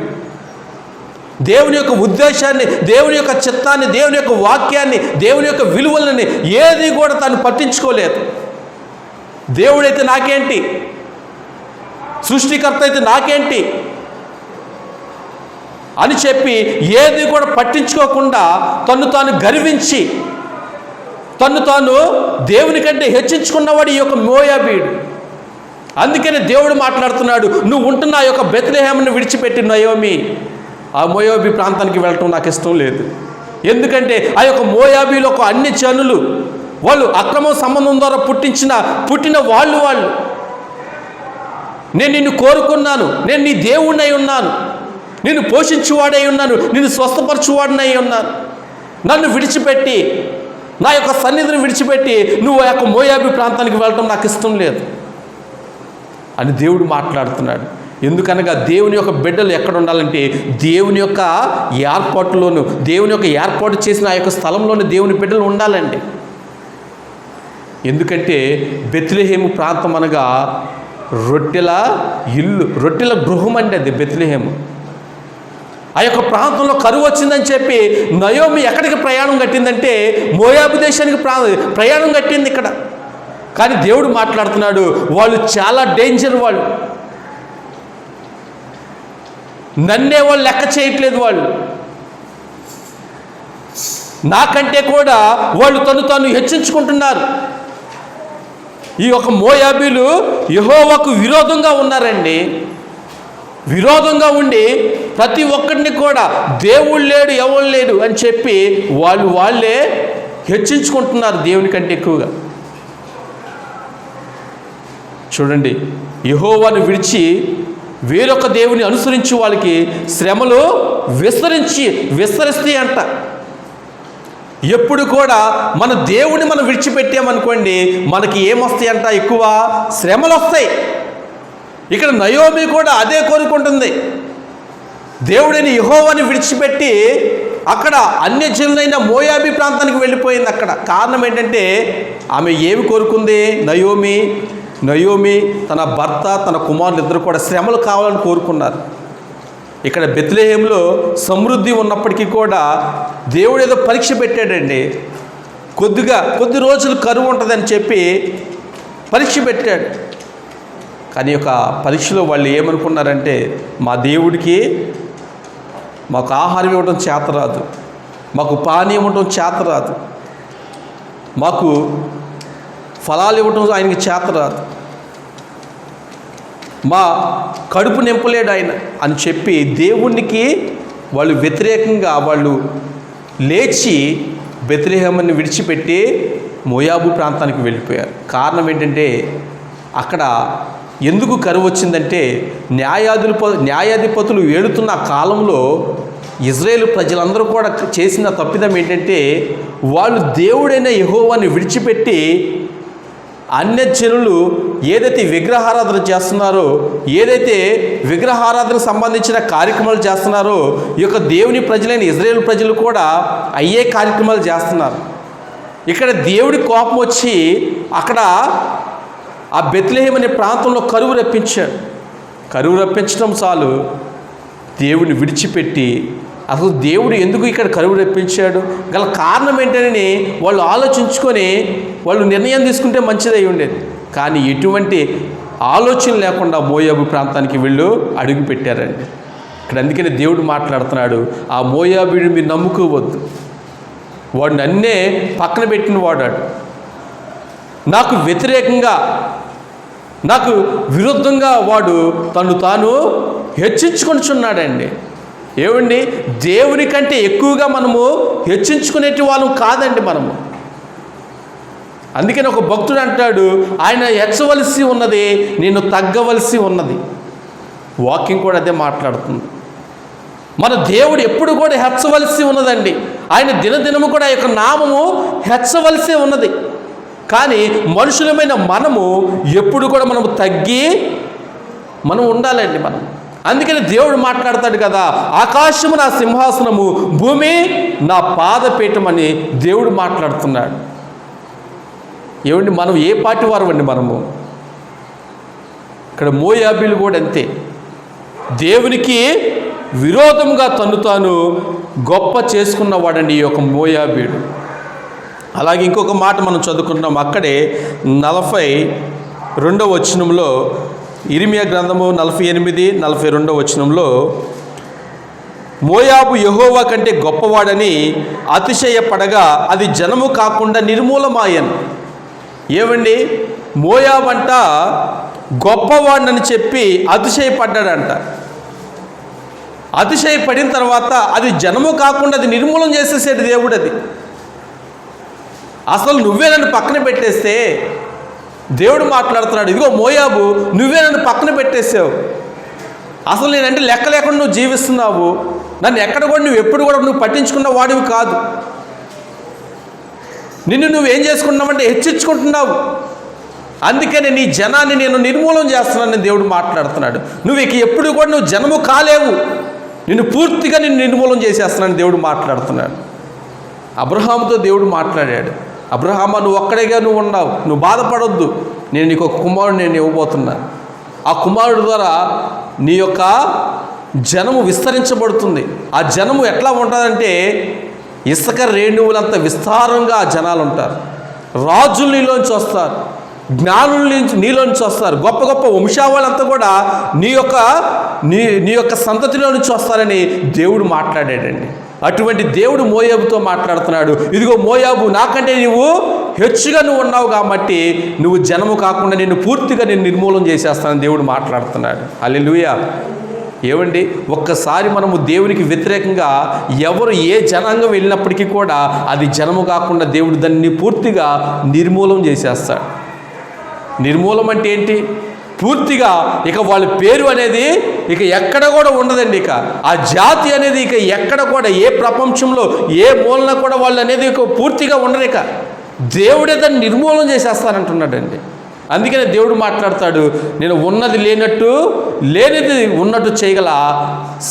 దేవుని యొక్క ఉద్దేశాన్ని, దేవుని యొక్క చిత్తాన్ని, దేవుని యొక్క వాక్యాన్ని, దేవుని యొక్క విలువలని ఏది కూడా తను పట్టించుకోలేదు. దేవుడైతే నాకేంటి, సృష్టికర్త అయితే నాకేంటి అని చెప్పి ఏది కూడా పట్టించుకోకుండా తాను గర్వించి తాను దేవుని కంటే హెచ్చించుకున్నవాడు ఈ యొక్క మోయాబీడు. అందుకనే దేవుడు మాట్లాడుతున్నాడు, నువ్వు ఉంటున్న ఆ యొక్క బెత్లెహేమును విడిచిపెట్టి నయోమి ఆ మోయాబీ ప్రాంతానికి వెళ్ళటం నాకు ఇష్టం లేదు. ఎందుకంటే ఆ యొక్క మోయాబీలో ఒక అన్ని జనులు, వాళ్ళు అక్రమ సంబంధం ద్వారా పుట్టిన వాళ్ళు నేను నిన్ను కోరుకున్నాను, నేను నీ దేవుణ్ణి అయి ఉన్నాను, నిన్ను పోషించువాడై ఉన్నాను, నిన్ను స్వస్థపరచువాడినై ఉన్నాను, నన్ను విడిచిపెట్టి, నా యొక్క సన్నిధిని విడిచిపెట్టి నువ్వు ఆ యొక్క మోయాబీ ప్రాంతానికి వెళ్ళటం నాకు ఇష్టం లేదు అని దేవుడు మాట్లాడుతున్నాడు. ఎందుకనగా దేవుని యొక్క బిడ్డలు ఎక్కడ ఉండాలంటే దేవుని యొక్క ఏర్పాటులోను, దేవుని యొక్క ఏర్పాటు చేసిన ఆ యొక్క స్థలంలోనే దేవుని బిడ్డలు ఉండాలండి. ఎందుకంటే బెత్లెహేము ప్రాంతం అనగా రొట్టెల ఇల్లు, రొట్టెల గృహం అండి అది బెత్లెహేము. ఆ యొక్క ప్రాంతంలో కరువు వచ్చిందని చెప్పి నయోమి ఎక్కడికి ప్రయాణం కట్టిందంటే మోయాబు దేశానికి ప్రయాణం కట్టింది ఇక్కడ. కానీ దేవుడు మాట్లాడుతున్నాడు, వాళ్ళు చాలా డేంజర్, వాళ్ళు నన్నే వాళ్ళు లెక్క చేయట్లేదు, వాళ్ళు నాకంటే కూడా వాళ్ళు తాను హెచ్చించుకుంటున్నారు. ఈ యొక్క మోయాబీలు యెహోవాకు విరోధంగా ఉన్నారండి. విరోధంగా ఉండి ప్రతి ఒక్కరిని కూడా దేవుడు లేడు, ఎవరు లేడు అని చెప్పి వాళ్ళే హెచ్చించుకుంటున్నారు దేవుని కంటే ఎక్కువగా. చూడండి, యెహోవాను విడిచి వేరొక దేవుని అనుసరించి వాళ్ళకి శ్రమలు విస్తరిస్తాయి అంట. ఎప్పుడు కూడా మన దేవుని మనం విడిచిపెట్టామనుకోండి, మనకి ఏమొస్తాయి అంట, ఎక్కువ శ్రమలు వస్తాయి. ఇక్కడ నయోమి కూడా అదే కోరుకుంటుంది. దేవుడిని యెహోవాని విడిచిపెట్టి అక్కడ అన్యజనులైన మోయాబీ ప్రాంతానికి వెళ్ళిపోయింది. అక్కడ కారణం ఏంటంటే ఆమె ఏమి కోరుకుంది, నయోమి తన భర్త, తన కుమారులు ఇద్దరు కూడా శ్రమలు కావాలని కోరుకున్నారు. ఇక్కడ బెత్లెహేములో సమృద్ధి ఉన్నప్పటికీ కూడా దేవుడు ఏదో పరీక్ష పెట్టాడండి. కొద్ది రోజులు కరువు ఉంటుందని చెప్పి పరీక్ష పెట్టాడు. కానీ ఒక పరీక్షలో వాళ్ళు ఏమనుకున్నారంటే, మా దేవుడికి మాకు ఆహారం ఇవ్వడం చేతరాదు, మాకు పానీయం ఇవ్వడం చేతరాదు, మాకు ఫలాలు ఇవ్వడం ఆయనకి చేతరాదు, మా కడుపు నింపలేడు ఆయన అని చెప్పి దేవునికి వాళ్ళు వ్యతిరేకంగా వాళ్ళు లేచి బెత్లెహేముని విడిచిపెట్టి మోయాబు ప్రాంతానికి వెళ్ళిపోయారు. కారణం ఏంటంటే అక్కడ ఎందుకు కరువు వచ్చిందంటే న్యాయాధిపతులు ఏడుతున్న కాలంలో ఇజ్రాయేలు ప్రజలందరూ కూడా చేసిన తప్పిదం ఏంటంటే వాళ్ళు దేవుడైన యెహోవాని విడిచిపెట్టి అన్యజనులు ఏదైతే విగ్రహారాధన చేస్తున్నారో, ఏదైతే విగ్రహారాధనకు సంబంధించిన కార్యక్రమాలు చేస్తున్నారో, ఈ యొక్క దేవుని ప్రజలైన ఇజ్రాయేలు ప్రజలు కూడా అయ్యే కార్యక్రమాలు చేస్తున్నారు. ఇక్కడ దేవుడి కోపం వచ్చి అక్కడ ఆ బెత్లెహేము అనే ప్రాంతంలో కరువు రప్పించాడు. కరువు రప్పించడం చాలు, దేవుని విడిచిపెట్టి అసలు దేవుడు ఎందుకు ఇక్కడ కరువు రప్పించాడు గల కారణం ఏంటని వాళ్ళు ఆలోచించుకొని వాళ్ళు నిర్ణయం తీసుకుంటే మంచిదై ఉండేది. కానీ ఎటువంటి ఆలోచన లేకుండా మోయాబు ప్రాంతానికి వీళ్ళు అడుగు పెట్టారండి. ఇక్కడ అందుకని దేవుడు మాట్లాడుతున్నాడు, ఆ మోయాబుని మీరు నమ్ముకోవద్దు, వాడు నన్నే పక్కన పెట్టిన వాడాడు, నాకు వ్యతిరేకంగా, నాకు విరుద్ధంగా వాడు తాను హెచ్చించుకొనిచున్నాడండి. ఏమండి, దేవుని కంటే ఎక్కువగా మనము హెచ్చించుకునేటి వాళ్ళం కాదండి మనము. అందుకని ఒక భక్తుడు అంటాడు, ఆయన హెచ్చవలసి ఉన్నది, నేను తగ్గవలసి ఉన్నది. వాక్యం కూడా అదే మాట్లాడుతుంది. మన దేవుడు ఎప్పుడు కూడా హెచ్చవలసి ఉన్నదండి. ఆయన దినదినము కూడా ఆ యొక్క నామము హెచ్చవలసే ఉన్నది. కానీ మనుషులమైన మనము ఎప్పుడు కూడా మనము తగ్గి మనం ఉండాలండి. మనం అందుకని దేవుడు మాట్లాడతాడు కదా, ఆకాశము నా సింహాసనము, భూమి నా పాదపీఠం అని దేవుడు మాట్లాడుతున్నాడు. ఏమండి, మనం ఏ పార్టీ వారమండి? మనము ఇక్కడ మోయాబీలు కూడా అంతే. దేవునికి విరోధంగా తను తాను గొప్ప చేసుకున్నవాడండి ఈ యొక్క మోయాబీడు. అలాగే ఇంకొక మాట మనం చదువుకుంటున్నాం అక్కడే 42వ వచనంలో, ఇర్మియా గ్రంథము 48, 42వ వచనంలో, మోయాబు యెహోవా కంటే గొప్పవాడని అతిశయపడగా అది జనము కాకుండా నిర్మూలమాయను. ఏమండి, మోయాబంట గొప్పవాడని చెప్పి అతిశయపడ్డాడంట. అతిశయపడిన తర్వాత అది జనము కాకుండా అది నిర్మూలన చేసేసాడు దేవుడు. అది అసలు నువ్వే నన్ను పక్కన పెట్టేస్తే దేవుడు మాట్లాడుతున్నాడు, ఇదిగో మోయాబు నువ్వే నన్ను పక్కన పెట్టేసావు, అసలు నేనంటే లెక్క లేకుండా నువ్వు జీవిస్తున్నావు, నన్ను ఎక్కడ కూడా నువ్వు ఎప్పుడు కూడా నువ్వు పట్టించుకున్న వాడివి కాదు, నిన్ను నువ్వేం చేసుకుంటున్నావంటే హెచ్చించుకుంటున్నావు, అందుకని నీ జనాన్ని నేను నిర్మూలన చేస్తున్నానని దేవుడు మాట్లాడుతున్నాడు. నువ్వు ఇక ఎప్పుడు కూడా నువ్వు జనము కాలేవు, నిన్ను పూర్తిగా నిన్ను నిర్మూలన చేసేస్తున్నానని దేవుడు మాట్లాడుతున్నాడు. అబ్రహాముతో దేవుడు మాట్లాడాడు, అబ్రహామా నువ్వు ఒక్కడేగా నువ్వు ఉన్నావు, నువ్వు బాధపడొద్దు, నేను నీకు ఒక కుమారుడు నేను ఇవ్వబోతున్నాను, ఆ కుమారుడు ద్వారా నీ యొక్క జనము విస్తరించబడుతుంది. ఆ జనము ఎట్లా ఉంటుందంటే ఇసుక రేణువులంత విస్తారంగా ఆ జనాలు ఉంటారు, రాజులు నీలోంచి వస్తారు, జ్ఞానుల నుంచి నీలోంచి వస్తారు, గొప్ప గొప్ప వంశావాళ్ళంతా కూడా నీ యొక్క సంతతిలో నుంచి వస్తారని దేవుడు మాట్లాడాడండి. అటువంటి దేవుడు మోయాబుతో మాట్లాడుతున్నాడు, ఇదిగో మోయాబు నాకంటే నువ్వు హెచ్చుగా నువ్వు ఉన్నావు కాబట్టి నువ్వు జనము కాకుండా నిన్ను పూర్తిగా నేను నిర్మూలన చేసేస్తానని దేవుడు మాట్లాడుతున్నాడు. హల్లెలూయా. ఏమండి, ఒక్కసారి మనము దేవునికి వ్యతిరేకంగా ఎవరు ఏ జనాంగం వెళ్ళినప్పటికీ కూడా అది జనము కాకుండా దేవుడు దాన్ని పూర్తిగా నిర్మూలన చేసేస్తాడు. నిర్మూలం అంటే ఏంటి? పూర్తిగా ఇక వాళ్ళ పేరు అనేది ఇక ఎక్కడ కూడా ఉండదండి. ఇక ఆ జాతి అనేది ఇక ఎక్కడ కూడా ఏ ప్రపంచంలో ఏ మూలన కూడా వాళ్ళు అనేది ఇక పూర్తిగా ఉండరు. ఇక దేవుడే దాన్ని నిర్మూలన చేసేస్తానంటున్నాడండి. అందుకనే దేవుడు మాట్లాడతాడు, నేను ఉన్నది లేనట్టు లేనిది ఉన్నట్టు చేయగల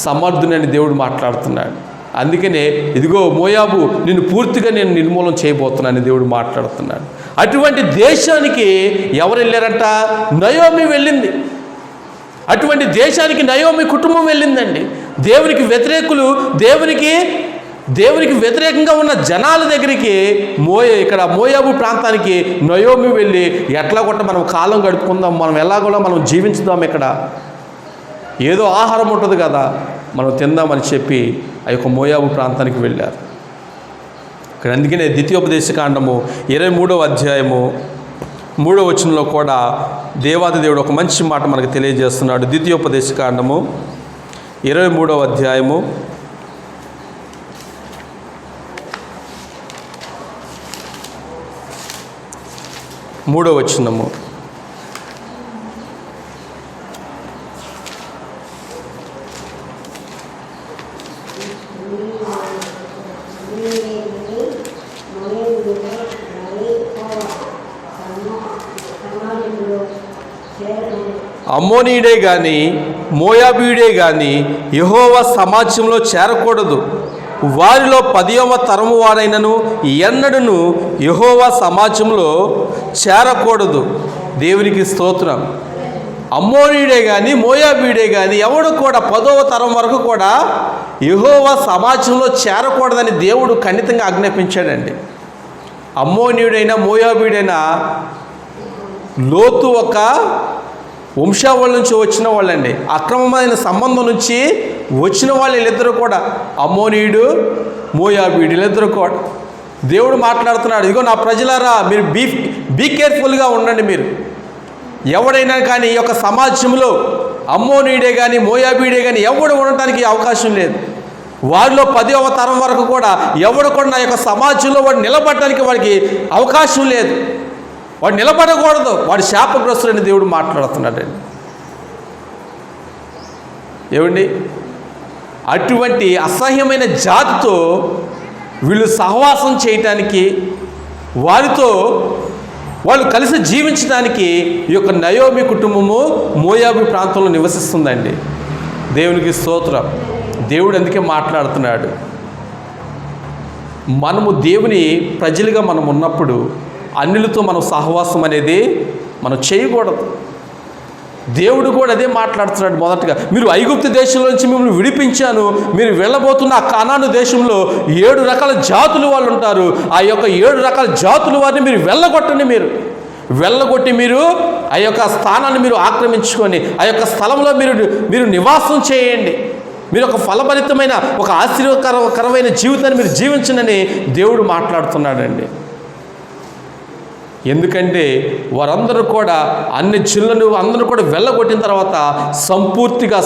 సమర్థునని దేవుడు మాట్లాడుతున్నాడు. అందుకనే ఇదిగో మోయాబు నిన్ను పూర్తిగా నేను నిర్మూలన చేయబోతున్నానని దేవుడు మాట్లాడుతున్నాడు. అటువంటి దేశానికి ఎవరు వెళ్ళారంట? నయోమి వెళ్ళింది. అటువంటి దేశానికి నయోమి కుటుంబం వెళ్ళిందండి. దేవునికి వ్యతిరేకులు, దేవునికి వ్యతిరేకంగా ఉన్న జనాల దగ్గరికి ఇక్కడ మోయాబు ప్రాంతానికి నయోమి వెళ్ళి ఎట్లా కొట్ట మనం కాలం గడుపుకుందాం, మనం ఎలాగోలా మనం జీవించుదాం, ఇక్కడ ఏదో ఆహారం ఉంటుంది కదా మనం తిందామని చెప్పి ఆ యొక్క మోయాబు ప్రాంతానికి వెళ్ళారు. ఇక్కడ అందుకనే ద్వితీయోపదేశకాండము 23వ అధ్యాయము 3వ వచనంలో కూడా దేవాది దేవుడు ఒక మంచి మాట మనకు తెలియజేస్తున్నాడు. ద్వితీయోపదేశకాండము 23వ అధ్యాయము 3వ వచనము, అమ్మోనీయుడే గాని మోయాబీయుడే గాని యెహోవా సమాజంలో చేరకూడదు, వారిలో 10వ తరము వారైనను ఎన్నడను యెహోవా సమాజంలో చేరకూడదు. దేవునికి స్తోత్రం. అమ్మోనీయుడే కానీ మోయాబీయుడే కానీ ఎవడు కూడా 10వ తరం వరకు కూడా యెహోవా సమాజంలో చేరకూడదని దేవుడు ఖండితంగా ఆజ్ఞాపించాడండి. అమ్మోనీయుడైనా మోయాబీయుడైనా లోతు ఒక వంశావళి నుంచి వచ్చిన వాళ్ళండి, అక్రమమైన సంబంధం నుంచి వచ్చిన వాళ్ళు వీళ్ళిద్దరూ కూడా, అమ్మోనీయుడు మోయాబీయుడు వీళ్ళిద్దరూ కూడా. దేవుడు మాట్లాడుతున్నాడు, ఇదిగో నా ప్రజలారా మీరు బీ కేర్ఫుల్గా ఉండండి. మీరు ఎవడైనా కానీ ఈ యొక్క సమాజంలో అమ్మోనీయుడే కానీ మోయాబీయుడే కానీ ఎవడు ఉండటానికి అవకాశం లేదు. వారిలో 10వ తరం వరకు కూడా ఎవడు కూడా నా యొక్క సమాజంలో వాడు నిలబడటానికి వాడికి అవకాశం లేదు. వాడు నిలబడకూడదు, వాడు శాపగ్రస్తుడని దేవుడు మాట్లాడుతున్నాడండి. ఏమండి, అటువంటి అసహ్యమైన జాతితో వీళ్ళు సహవాసం చేయటానికి, వారితో వాళ్ళు కలిసి జీవించడానికి ఈ యొక్క నయోమి కుటుంబము మోయాబు ప్రాంతంలో నివసిస్తుందండి. దేవునికి స్తోత్రం. దేవుడు అందుకే మాట్లాడుతున్నాడు, మనము దేవుని ప్రజలుగా మనం ఉన్నప్పుడు అన్యులతో మనం సహవాసం అనేది మనం చేయకూడదు. దేవుడు కూడా అదే మాట్లాడుతున్నాడు. మొదటగా మీరు ఐగుప్తు దేశంలో నుంచి మిమ్మల్ని విడిపించాను, మీరు వెళ్ళబోతున్న ఆ కనాను దేశంలో 7 రకాల జాతులు వాళ్ళు ఉంటారు. ఆ యొక్క 7 రకాల జాతుల వారిని మీరు వెళ్ళగొట్టి మీరు ఆ యొక్క స్థానాన్ని మీరు ఆక్రమించుకొని ఆ యొక్క స్థలంలో మీరు నివాసం చేయండి. మీరు ఒక ఫలభరితమైన ఒక ఆశీర్వకరమైన జీవితాన్ని మీరు జీవించనని దేవుడు మాట్లాడుతున్నాడండి. ఎందుకంటే వారందరూ కూడా అన్ని జిల్లను అందరూ కూడా వెళ్ళగొట్టిన తర్వాత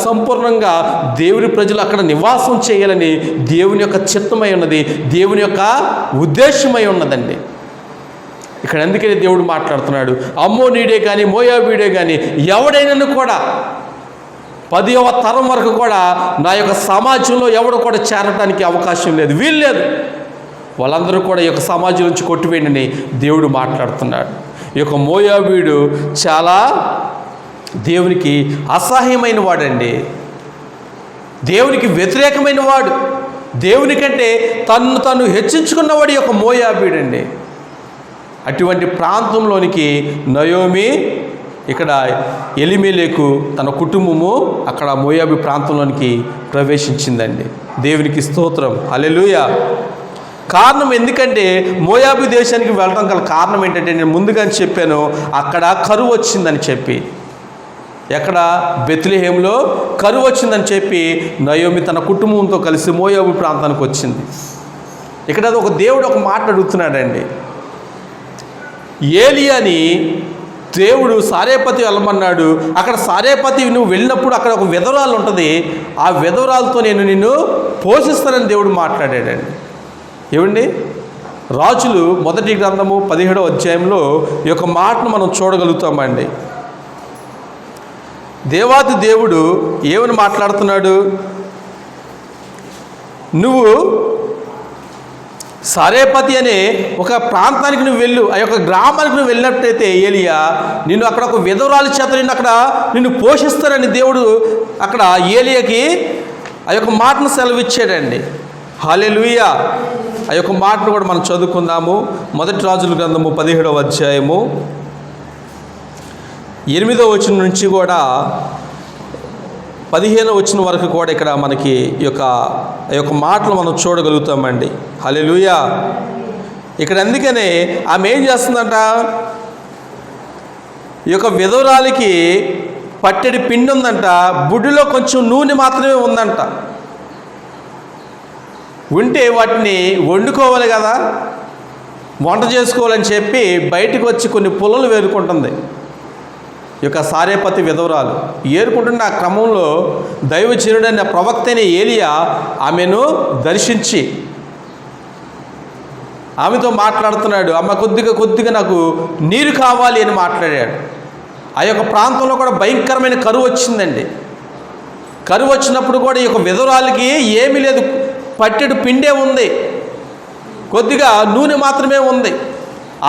సంపూర్ణంగా దేవుని ప్రజలు అక్కడ నివాసం చేయాలని దేవుని యొక్క చిత్తమై ఉన్నది, దేవుని యొక్క ఉద్దేశమై ఉన్నదండి. ఇక్కడ అందుకని దేవుడు మాట్లాడుతున్నాడు, అమ్మోనీయుడే కానీ మోయాబీయుడే కానీ ఎవడైనా కూడా 10వ తరం వరకు కూడా నా యొక్క సమాజంలో ఎవడు కూడా చేరటానికి అవకాశం లేదు, వీలు లేదు. వాళ్ళందరూ కూడా ఈ యొక్క సమాజం నుంచి కొట్టివేయని దేవుడు మాట్లాడుతున్నాడు. ఈ యొక్క మోయాబీయుడు చాలా దేవునికి అసహ్యమైన వాడండి, దేవునికి వ్యతిరేకమైన వాడు, దేవుని కంటే తను హెచ్చించుకున్నవాడు ఈ యొక్క మోయాబీయుడండి. అటువంటి ప్రాంతంలోనికి నయోమి ఇక్కడ ఎలిమెలెకు తన కుటుంబము అక్కడ మోయాబు ప్రాంతంలోనికి ప్రవేశించిందండి. దేవునికి స్తోత్రం, హల్లెలూయా. కారణం ఎందుకంటే మోయాబు దేశానికి వెళ్ళడం గల కారణం ఏంటంటే నేను ముందుగానే చెప్పాను, అక్కడ కరువు వచ్చిందని చెప్పి, ఎక్కడ బెత్లెహేంలో కరువు వచ్చిందని చెప్పి నయోమి తన కుటుంబంతో కలిసి మోయాబు ప్రాంతానికి వచ్చింది. ఇక్కడ ఒక దేవుడు ఒక మాట అడుగుతున్నాడండి, ఏలియాని దేవుడు సారేపతి వెళ్ళమన్నాడు. అక్కడ సారేపతి నువ్వు వెళ్ళినప్పుడు అక్కడ ఒక విధవరాలు ఉంటుంది, ఆ విధవరాలతో నేను నిన్ను పోషిస్తానని దేవుడు మాట్లాడాడండి. ఏమండి, రాజులు మొదటి గ్రంథము 17వ అధ్యాయంలో ఈ యొక్క మాటను మనం చూడగలుగుతామండి. దేవాది దేవుడు ఏమని మాట్లాడుతున్నాడు, నువ్వు సారేపతి అనే ఒక ప్రాంతానికి నువ్వు వెళ్ళు, ఆ యొక్క గ్రామానికి నువ్వు వెళ్ళినట్టయితే ఏలియా నిన్ను అక్కడ ఒక విధవరాలి చేత నిన్ను పోషిస్తారని దేవుడు అక్కడ ఏలియాకి ఆ యొక్క మాటను సెలవిచ్చాడండి. హల్లెలూయా. ఆ యొక్క మాటను కూడా మనం చదువుకుందాము. మొదటి రాజుల గ్రంథము 17వ అధ్యాయము 8వ వచనం నుంచి కూడా 15వ వచనం వరకు కూడా ఇక్కడ మనకి ఈ యొక్క మాటలు మనం చూడగలుగుతామండి. హల్లెలూయా. ఇక్కడ అందుకనే ఆమె ఏం చేస్తుందంట, ఈ యొక్క విధవరాలికి పట్టెడి పిండి ఉందంట, బుడ్డిలో కొంచెం నూనె మాత్రమే ఉందంట. ఉంటే వాటిని వండుకోవాలి కదా, వంట చేసుకోవాలని చెప్పి బయటకు వచ్చి కొన్ని పుల్లలు వేరుకుంటుంది ఈ యొక్క సారేపతి విధవరాలు. ఏరుకుంటున్న ఆ క్రమంలో దైవజనుడైన ప్రవక్త అయిన ఏలియా ఆమెను దర్శించి ఆమెతో మాట్లాడుతున్నాడు. అమ్మ కొద్దిగా నాకు నీరు కావాలి అని మాట్లాడాడు. ఆ యొక్క ప్రాంతంలో కూడా భయంకరమైన కరువు వచ్చిందండి. కరువు వచ్చినప్పుడు కూడా ఈ యొక్క విధవరాలకి ఏమీ లేదు, పట్టెడు పిండే ఉంది, కొద్దిగా నూనె మాత్రమే ఉంది.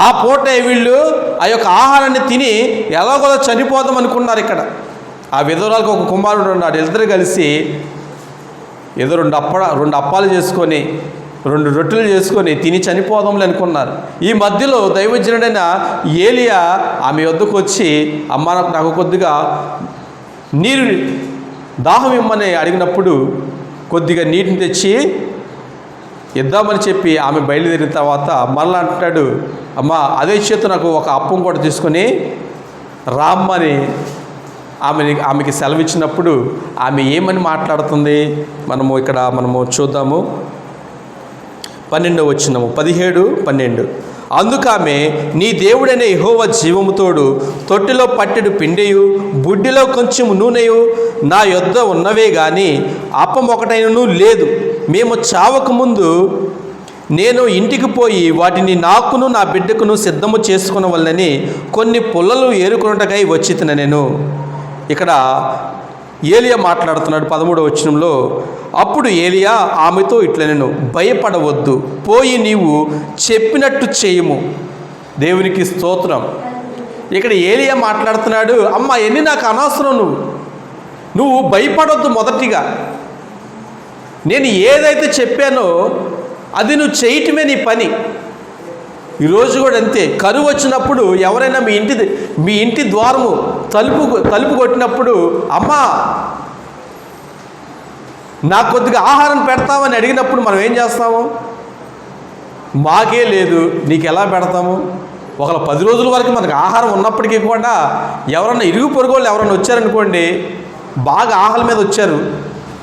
ఆ పూటే వీళ్ళు ఆ యొక్క ఆహారాన్ని తిని ఎలాగో చనిపోదాం అనుకున్నారు. ఇక్కడ ఆ విధవరాలకు ఒక కుమారుడు ఉన్నాడు. ఇద్దరు కలిసి ఏదో రెండు అప్పాలు చేసుకొని 2 రొట్టెలు చేసుకొని తిని చనిపోదాంలే అనుకున్నారు. ఈ మధ్యలో దైవజనుడైన ఏలియా ఆమె వద్దకు వచ్చి, అమ్మ నాకు కొద్దిగా నీరు దాహం ఇమ్మని అడిగినప్పుడు కొద్దిగా నీటిని తెచ్చి ఇద్దామని చెప్పి ఆమె బయలుదేరిన తర్వాత మళ్ళీ అంటాడు, అమ్మ అదే చేత నాకు ఒక అప్పం కూడా తీసుకొని రామ్మని ఆమెకి సెలవిచ్చినప్పుడు ఆమె ఏమని మాట్లాడుతుంది మనము చూద్దాము. 12వ వచనము 17-12. అందుకామె, నీ దేవుడైన యెహోవా జీవముతోడు తొట్టిలో పట్టెడు పిండియు బుడ్డిలో కొంచెం నూనెయు నా యొద్ద ఉన్నవే గాని అప్పం ఒకటైనను లేదు. మేము చావకముందు నేను ఇంటికి పోయి వాటిని నాకును నా బిడ్డకును సిద్ధము చేసుకునవలనని కొన్ని పుల్లలు ఏరుకొనుటకై వచ్చితిన నేను. ఇక్కడ ఏలియా మాట్లాడుతున్నాడు 13వ వచనంలో. అప్పుడు ఏలియా ఆమెతో ఇట్లనెను, భయపడవద్దు, పోయి నీవు చెప్పినట్టు చేయము, దేవునికి స్తోత్రం. ఇక్కడ ఏలియా మాట్లాడుతున్నాడు, అమ్మ ఎన్ని నాకు అనవసరం, నువ్వు భయపడొద్దు. మొదటిగా నేను ఏదైతే చెప్పానో అది నువ్వు చేయటమే నీ పని. ఈరోజు కూడా అంతే. కరువు వచ్చినప్పుడు ఎవరైనా మీ ఇంటి ద్వారము తలుపు కొట్టినప్పుడు, అమ్మా నాకు కొద్దిగా ఆహారం పెడతామని అడిగినప్పుడు మనం ఏం చేస్తాము? మాకే లేదు, నీకు ఎలా పెడతాము? ఒకవేళ 10 రోజుల వరకు మనకు ఆహారం ఉన్నప్పటికీ కూడా ఎవరన్నా ఇరుగు పొరుగు వాళ్ళు ఎవరన్నా వచ్చారనుకోండి, బాగా ఆహారం మీద వచ్చారు,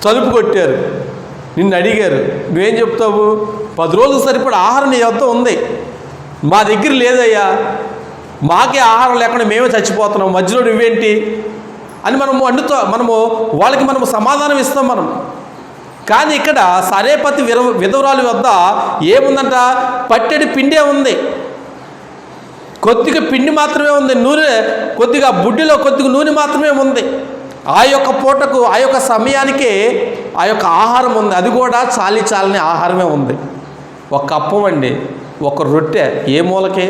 తలుపు కొట్టారు, నిన్ను అడిగారు, నువ్వేం చెప్తావు? 10 రోజులు సరిపడా ఆహారం నీ వద్ద ఉంది, మా దగ్గర లేదయ్యా, మాకే ఆహారం లేకుండా మేమే చచ్చిపోతున్నాం, మధ్యలో నువ్వేంటి అని మనము వాళ్ళకి సమాధానం ఇస్తాం మనం. కానీ ఇక్కడ సరేపతి విధవరాలి వద్ద ఏముందంట? పట్టెడి పిండే ఉంది, కొద్దిగా పిండి మాత్రమే ఉంది, నూనె కొద్దిగా బుడ్డిలో కొద్దిగా నూనె మాత్రమే ఉంది. ఆ యొక్క పూటకు ఆ యొక్క సమయానికే ఆ యొక్క ఆహారం ఉంది, అది కూడా చాలని ఆహారమే ఉంది. ఒక అప్పం అండి, ఒక రొట్టె. ఏ మూలకి?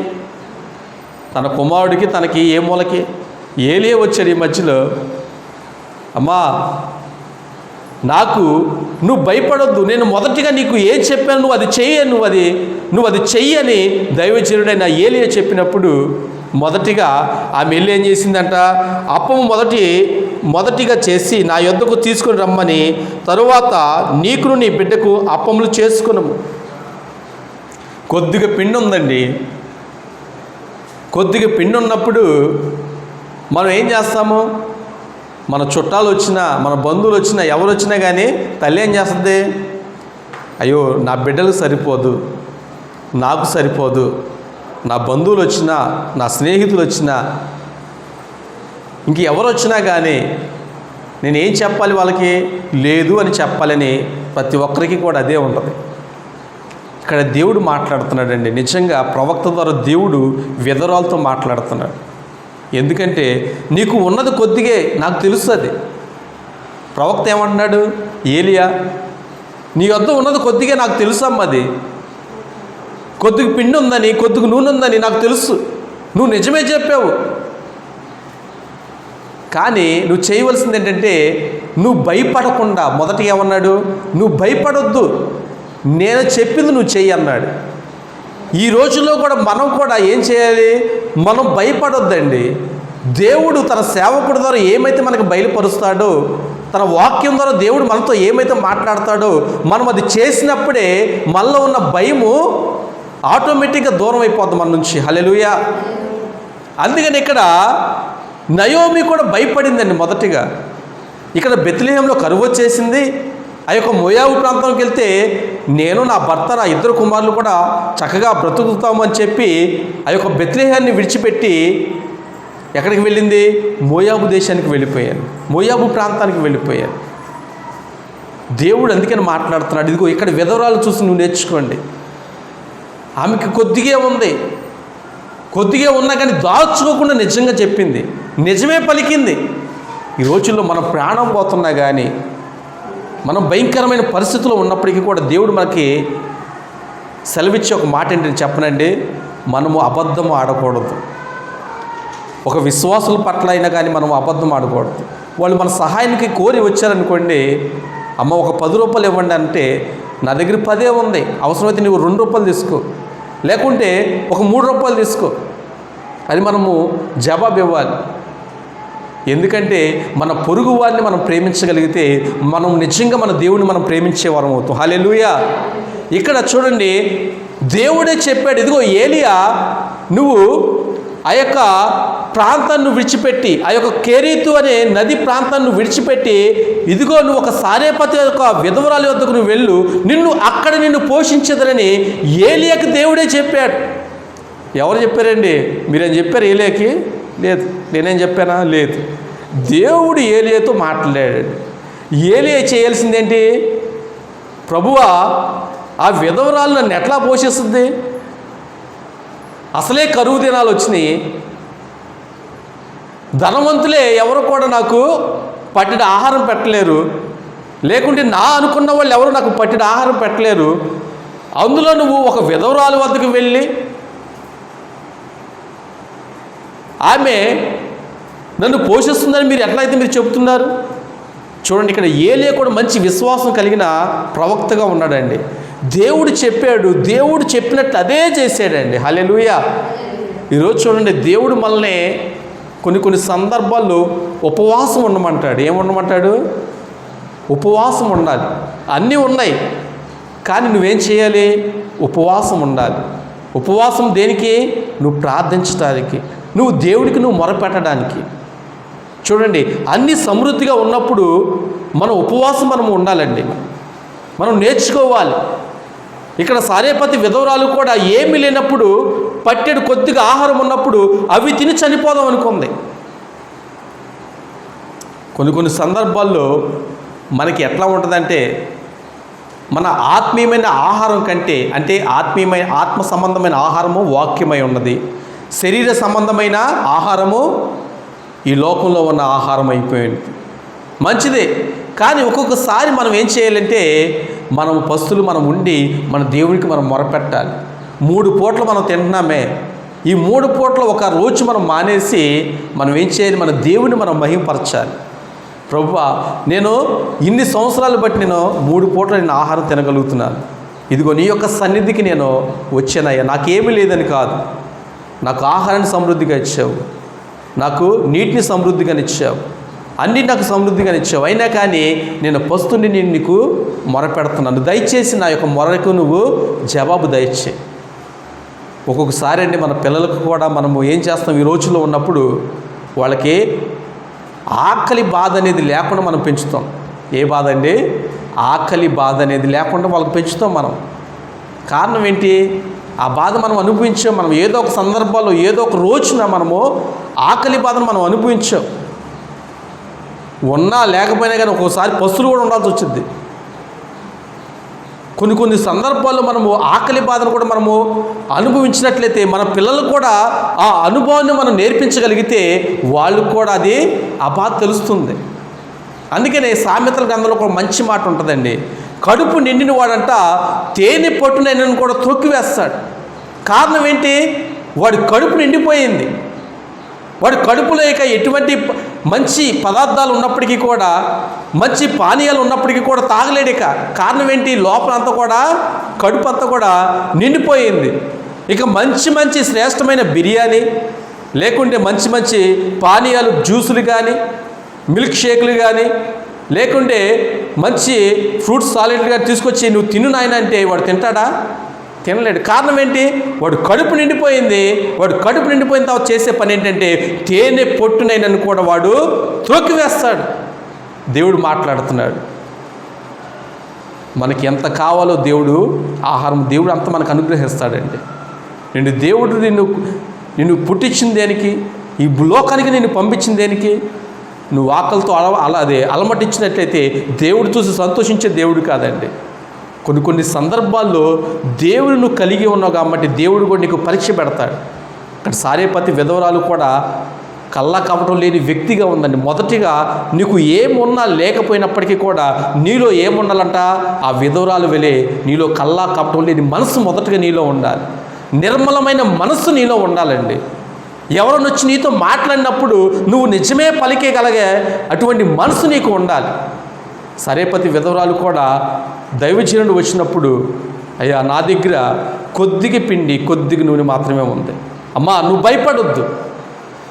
తన కుమారుడికి, తనకి ఏ మూలకి? ఏలియా వచ్చాడు ఈ మధ్యలో, అమ్మా నువ్వు భయపడొద్దు, నేను మొదటిగా నీకు ఏం చెప్పాను నువ్వు అది చెయ్యి, నువ్వు అది చెయ్యి అని దైవజనుడైన ఏలియా చెప్పినప్పుడు మొదటిగా ఆమె వెళ్ళి ఏం చేసిందంట? అప్పము మొదటిగా చేసి నా యొద్దకు తీసుకుని రమ్మని, తరువాత నీకును నీ బిడ్డకు అప్పములు చేసుకున్నాము. కొద్దిగా పిండి ఉందండి. కొద్దిగా పిండి ఉన్నప్పుడు మనం ఏం చేస్తాము? మన చుట్టాలు వచ్చినా, మన బంధువులు వచ్చినా, ఎవరు వచ్చినా కానీ తల్లి ఏం చేస్తుంది? అయ్యో నా బిడ్డలకు సరిపోదు, నాకు సరిపోదు, నా బంధువులు వచ్చినా, నా స్నేహితులు వచ్చినా, ఇంక ఎవరు వచ్చినా కానీ నేనేం చెప్పాలి వాళ్ళకి? లేదు అని చెప్పాలని ప్రతి ఒక్కరికి కూడా అదే ఉంటుంది. ఇక్కడ దేవుడు మాట్లాడుతున్నాడండి. నిజంగా ప్రవక్త ద్వారా దేవుడు విధవరాలతో మాట్లాడుతున్నాడు. ఎందుకంటే నీకు ఉన్నది కొద్దిగే, నాకు తెలుస్తుంది. ప్రవక్త ఏమంటున్నాడు? ఏలియా నీ వద్ద ఉన్నది కొద్దిగా నాకు తెలుసు అమ్మ, అది కొద్దిగా పిండి ఉందని, కొద్దిగా నూనె ఉందని నాకు తెలుసు, నువ్వు నిజమే చెప్పావు. కానీ నువ్వు చేయవలసింది ఏంటంటే నువ్వు భయపడకుండా, మొదటిగా ఏమన్నాడు? నువ్వు భయపడొద్దు, నేను చెప్పింది నువ్వు చెయ్యి అన్నాడు. ఈ రోజుల్లో కూడా మనం కూడా ఏం చేయాలి? మనం భయపడొద్దండి. దేవుడు తన సేవకుడి ద్వారా ఏమైతే మనకు బయలుపరుస్తాడో, తన వాక్యం ద్వారా దేవుడు మనతో ఏమైతే మాట్లాడతాడో, మనం అది చేసినప్పుడే మనలో ఉన్న భయము ఆటోమేటిక్గా దూరం అయిపోద్ది మన నుంచి. హల్లెలూయా. అందుకని ఇక్కడ నయోమి కూడా భయపడిందండి. మొదటిగా ఇక్కడ బెత్లెహేంలో కరువు వచ్చేసింది. ఆ యొక్క మోయాబు ప్రాంతంకి వెళ్తే నేను నా భర్త నా 2 కుమారులు కూడా చక్కగా బ్రతుకుతామని చెప్పి ఆ యొక్క బెత్లెహేంని విడిచిపెట్టి ఎక్కడికి వెళ్ళింది? మోయాబు దేశానికి వెళ్ళిపోయాను, మోయాబు ప్రాంతానికి వెళ్ళిపోయాను. దేవుడు అందుకని మాట్లాడుతున్నాడు. ఇదిగో ఇక్కడ విధవరాలు చూసి నువ్వు నేర్చుకోండి. ఆమెకి కొద్దిగా ఉంది, కొద్దిగా ఉన్నా కానీ దాచుకోకుండా నిజంగా చెప్పింది, నిజమే పలికింది. ఈ రోజుల్లో మనం ప్రాణం పోతున్నా కానీ, మనం భయంకరమైన పరిస్థితుల్లో ఉన్నప్పటికీ కూడా దేవుడు మనకి సెలవిచ్చే ఒక మాట ఏంటని చెప్పనండి, మనము అబద్ధం ఆడకూడదు. ఒక విశ్వాసుల పట్ల అయినా కానీ మనం అబద్ధం ఆడకూడదు. వాళ్ళు మన సహాయానికి కోరి వచ్చారనుకోండి, అమ్మ ఒక 10 రూపాయలు ఇవ్వండి అంటే, నా దగ్గర 10 ఉంది, అవసరమైతే నువ్వు 2 రూపాయలు తీసుకో, లేకుంటే ఒక 3 రూపాయలు తీసుకో అని మనము జవాబు ఇవ్వాలి. ఎందుకంటే మన పొరుగు వారిని మనం ప్రేమించగలిగితే మనం నిజంగా మన దేవుడిని మనం ప్రేమించేవారం అవుతాం. హల్లెలూయా. ఇక్కడ చూడండి, దేవుడే చెప్పాడు, ఇదిగో ఏలియా నువ్వు ఆ యొక్క ప్రాంతాన్ని విడిచిపెట్టి, ఆ యొక్క కెరీతు అనే నది ప్రాంతాన్ని విడిచిపెట్టి, ఇదిగో నువ్వు ఒక సారేపతి యొక్క విధవరాలి వద్దకు నువ్వు వెళ్ళు, నిన్ను పోషించదనని ఏలియాకి దేవుడే చెప్పాడు. ఎవరు చెప్పారండి? మీరేం చెప్పారు ఏలియాకి? లేదు. నేనేం చెప్పానా? లేదు. దేవుడు ఏలియాతో మాట్లాడాడు. ఏలియా చేయాల్సిందేంటి? ప్రభువా ఆ విధవరాలు నన్ను ఎట్లా పోషిస్తుంది? అసలే కరువు దినాలు వచ్చినాయి, ధనవంతులే ఎవరు కూడా నాకు పట్టిన ఆహారం పెట్టలేరు, లేకుంటే నా అనుకున్న వాళ్ళు ఎవరు నాకు పట్టిన ఆహారం పెట్టలేరు. అందులో నువ్వు ఒక విధవరాలు వద్దకు వెళ్ళి ఆమె నన్ను పోషిస్తుందని మీరు ఎట్లయితే మీరు చెబుతున్నారు? చూడండి, ఇక్కడ ఏలియా కూడా మంచి విశ్వాసం కలిగిన ప్రవక్తగా ఉన్నాడండి. దేవుడు చెప్పాడు, దేవుడు చెప్పినట్లు అదే చేశాడండి. హల్లెలూయా. ఈరోజు చూడండి, దేవుడు మనల్ని కొన్ని సందర్భాల్లో ఉపవాసం ఉండమంటాడు. ఏముండమంటాడు? ఉపవాసం ఉండాలి. అన్నీ ఉన్నాయి, కానీ నువ్వేం చేయాలి? ఉపవాసం ఉండాలి. ఉపవాసం దేనికి? నువ్వు ప్రార్థించడానికి, నువ్వు దేవుడికి నువ్వు మొరపెట్టడానికి. చూడండి, అన్ని సమృద్ధిగా ఉన్నప్పుడు మనం ఉపవాసం మనం ఉండాలండి. మనం నేర్చుకోవాలి. ఇక్కడ సారేపతి విధవరాలు కూడా ఏమీ లేనప్పుడు పట్టెడు కొద్దిగా ఆహారం ఉన్నప్పుడు అవి తిని చనిపోదాం అనుకుంది. కొన్ని సందర్భాల్లో మనకి ఎట్లా ఉంటుందంటే, మన ఆత్మీయమైన ఆహారం కంటే, అంటే ఆత్మ సంబంధమైన ఆహారము వాక్యమై ఉన్నది, శరీర సంబంధమైన ఆహారము ఈ లోకంలో ఉన్న ఆహారం అయిపోయింది. మంచిదే, కానీ ఒక్కొక్కసారి మనం ఏం చేయాలంటే, మనం పస్తులు మనం ఉండి మన దేవుడికి మనం మొరపెట్టాలి. 3 పూటలు మనం తింటున్నామే, ఈ 3 పూటలు ఒక రోజు మనం మానేసి మనం ఏం చేయాలి? మన దేవుని మనం మహిమపరచాలి. ప్రభువా, నేను ఇన్ని సంవత్సరాలు బట్టి నేను 3 పూటలు నేను ఆహారం తినగలుగుతున్నాను. ఇదిగో నీ యొక్క సన్నిధికి నేను వచ్చానయ్యా. నాకేమీ లేదని కాదు, నాకు ఆహారాన్ని సమృద్ధిగా ఇచ్చావు, నాకు నీటిని సమృద్ధిగా ఇచ్చావు, అన్నీ నాకు సమృద్ధిగా ఇచ్చావు. అయినా కానీ నేను పస్తుని నేను నీకు మొరపెడుతున్నాను. దయచేసి నా యొక్క మొరకు నువ్వు జవాబు దయచే. ఒక్కొక్కసారి అండి మన పిల్లలకు కూడా మనము ఏం చేస్తాం, ఈ రోజుల్లో ఉన్నప్పుడు వాళ్ళకి ఆకలి బాధ అనేది లేకుండా మనం పెంచుతాం. ఏ బాధ అండి? ఆకలి బాధ అనేది లేకుండా వాళ్ళకి పెంచుతాం మనం. కారణం ఏంటి? ఆ బాధ మనం అనుభవించాం. మనం ఏదో ఒక సందర్భాల్లో ఏదో ఒక రోజున మనము ఆకలి బాధను మనం అనుభవించాం. ఉన్నా లేకపోయినా కానీ ఒక్కోసారి పస్తులు కూడా ఉండాల్సి వచ్చింది. కొన్ని సందర్భాల్లో మనము ఆకలి బాధను కూడా మనము అనుభవించినట్లయితే మన పిల్లలు కూడా ఆ అనుభవాన్ని మనం నేర్పించగలిగితే వాళ్ళు కూడా అది ఆ బాధ తెలుస్తుంది. అందుకనే సామెతల గ్రంథంలో ఒక మంచి మాట ఉంటుందండి. కడుపు నిండిన వాడంట తేనె పట్టునైనను కూడా త్రొక్కివేస్తాడు. కారణం ఏంటి? వాడి కడుపు నిండిపోయింది. వాడి కడుపులో ఇక ఎటువంటి మంచి పదార్థాలు ఉన్నప్పటికీ కూడా, మంచి పానీయాలు ఉన్నప్పటికీ కూడా తాగలేడు. ఇక కారణం ఏంటి? లోపలంతా కూడా కడుపు అంతా కూడా నిండిపోయింది. ఇక మంచి శ్రేష్టమైన బిర్యానీ, లేకుంటే మంచి పానీయాలు, జ్యూసులు కానీ, మిల్క్ షేకులు కానీ, లేకుంటే మంచి ఫ్రూట్ సాలెడ్ కానీ తీసుకొచ్చి నువ్వు తిను నాయన అంటే వాడు తింటాడా? తినలేడు. కారణం ఏంటి? వాడు కడుపు నిండిపోయింది. వాడు కడుపు నిండిపోయిన తర్వాత చేసే పని ఏంటంటే తేనె పొట్టునైనను కూడా వాడు త్రొక్కివేస్తాడు. దేవుడు మాట్లాడుతున్నాడు. మనకి ఎంత కావాలో దేవుడు ఆహారం దేవుడు అంత మనకు అనుగ్రహిస్తాడండి. దేవుడు నిన్ను పుట్టించిన దేనికి? ఈ లోకానికి నిన్ను పంపించిన దేనికి? నువ్వు ఆకలితో అలమటించినట్లయితే దేవుడు చూసి సంతోషించే దేవుడు కాదండి. కొన్ని సందర్భాల్లో దేవుడు నువ్వు కలిగి ఉన్నావు కాబట్టి దేవుడు కూడా నీకు పరీక్ష పెడతాడు. ఇక్కడ సారేపతి విధవరాలు కూడా కళ్ళ కపటం లేని వ్యక్తిగా ఉందండి. మొదటిగా నీకు ఏమున్నా లేకపోయినప్పటికీ కూడా నీలో ఏముండాలంట? ఆ విధవరాలు వెలే నీలో కళ్ళ కపటం లేని మనసు మొదటగా నీలో ఉండాలి. నిర్మలమైన మనస్సు నీలో ఉండాలండి. ఎవరైనా వచ్చి నీతో మాట్లాడినప్పుడు నువ్వు నిజమే పలికేగలిగే అటువంటి మనసు నీకు ఉండాలి. సారేపతి విధవరాలు కూడా దైవజనుడు వచ్చినప్పుడు, అయ్యా నా దగ్గర కొద్దిగా పిండి కొద్దిగా నూనె మాత్రమే ఉంది, అమ్మా నువ్వు భయపడొద్దు,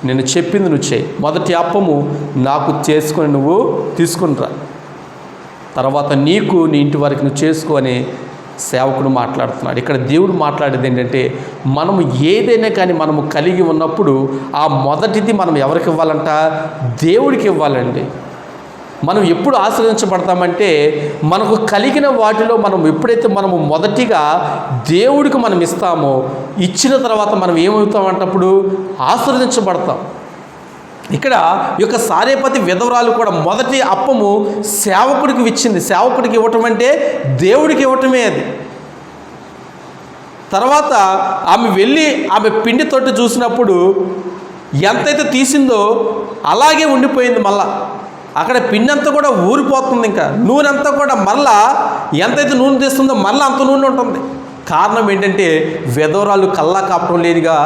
నేను చెప్పింది నువ్వు చేయి, మొదటి అప్పము నాకు చేసుకొని నువ్వు తీసుకునిరా, తర్వాత నీకు నీ ఇంటి వారికి నువ్వు చేసుకొని సేవకుడు మాట్లాడుతున్నాడు. ఇక్కడ దేవుడు మాట్లాడేది ఏంటంటే, మనము ఏదైనా కానీ మనము కలిగి ఉన్నప్పుడు ఆ మొదటిది మనం ఎవరికి ఇవ్వాలంట? దేవుడికి ఇవ్వాలండి. మనం ఎప్పుడు ఆశ్రయించబడతామంటే, మనకు కలిగిన వాటిలో మనం ఎప్పుడైతే మనము మొదటిగా దేవుడికి మనం ఇస్తామో, ఇచ్చిన తర్వాత మనం ఏమవుతామంటప్పుడు ఆశ్రయించబడతాం. ఇక్కడ ఈ యొక్క సారేపతి విధవరాలు కూడా మొదటి అప్పము సేవకుడికి ఇచ్చింది. సేవకుడికి ఇవ్వటం అంటే దేవుడికి ఇవ్వటమే అది. తర్వాత ఆమె వెళ్ళి ఆమె పిండి తొట్టి చూసినప్పుడు ఎంతైతే తీసిందో అలాగే ఉండిపోయింది. మళ్ళా అక్కడ పిండి అంతా కూడా ఊరిపోతుంది. ఇంకా నూనె అంతా కూడా మళ్ళా ఎంతైతే నూనె తీస్తుందో మళ్ళీ అంత నూనె ఉంటుంది. కారణం ఏంటంటే విధవరాలు కల్లా కాపటం లేనిగా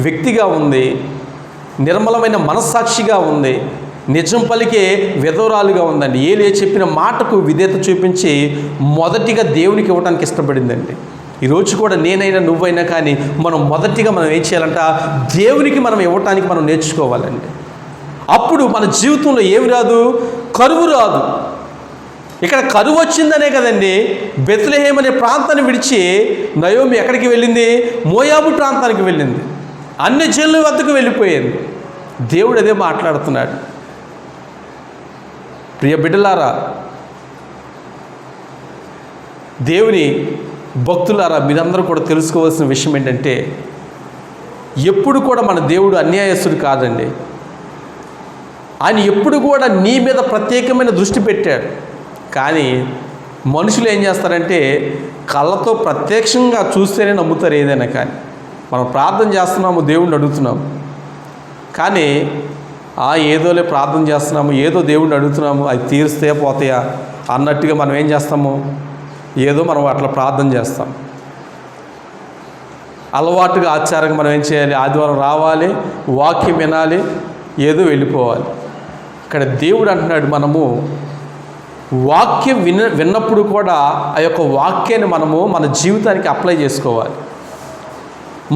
వ్యక్తిగా ఉంది. నిర్మలమైన మనస్సాక్షిగా ఉంది, నిజం పలికే విధవరాలుగా ఉందండి. ఏలియా చెప్పిన మాటకు విధేయత చూపించి మొదటిగా దేవునికి ఇవ్వడానికి ఇష్టపడిందండి. ఈరోజు కూడా నేనైనా నువ్వైనా కానీ మనం మొదటిగా మనం ఏం చేయాలంట, దేవునికి మనం ఇవ్వటానికి మనం నేర్చుకోవాలండి. అప్పుడు మన జీవితంలో ఏమి రాదు, కరువు రాదు. ఇక్కడ కరువు వచ్చిందనే కదండి బెత్లెహేం అనే ప్రాంతాన్ని విడిచి నయోమి ఎక్కడికి వెళ్ళింది, మోయాబు ప్రాంతానికి వెళ్ళింది, అన్ని జనుల వద్దకు వెళ్ళిపోయింది. దేవుడు అదే మాట్లాడుతున్నాడు. ప్రియ బిడ్డలారా, దేవుని భక్తులారా, మీరందరూ కూడా తెలుసుకోవాల్సిన విషయం ఏంటంటే, ఎప్పుడు కూడా మన దేవుడు అన్యాయస్తుడు కాదండి. ఆయన ఎప్పుడు కూడా నీ మీద ప్రత్యేకమైన దృష్టి పెట్టాడు. కానీ మనుషులు ఏం చేస్తారంటే కళ్ళతో ప్రత్యక్షంగా చూస్తేనే నమ్ముతారు ఏదైనా. కానీ మనం ప్రార్థన చేస్తున్నాము, దేవుడిని అడుగుతున్నాము, కానీ ఏదోలే ప్రార్థన చేస్తున్నాము, ఏదో దేవుడిని అడుగుతున్నాము, అది తీరిస్తే పోతాయా అన్నట్టుగా మనం ఏం చేస్తాము, ఏదో మనం అట్లా ప్రార్థన చేస్తాం. అలవాటుగా ఆచారంగా మనం ఏం చేయాలి, ఆదివారం రావాలి, వాక్యం వినాలి, ఏదో వెళ్ళిపోవాలి. ఇక్కడ దేవుడు అంటున్నాడు, మనము వాక్యం విన్నప్పుడు కూడా ఆ యొక్క వాక్యాన్ని మనము మన జీవితానికి అప్లై చేసుకోవాలి,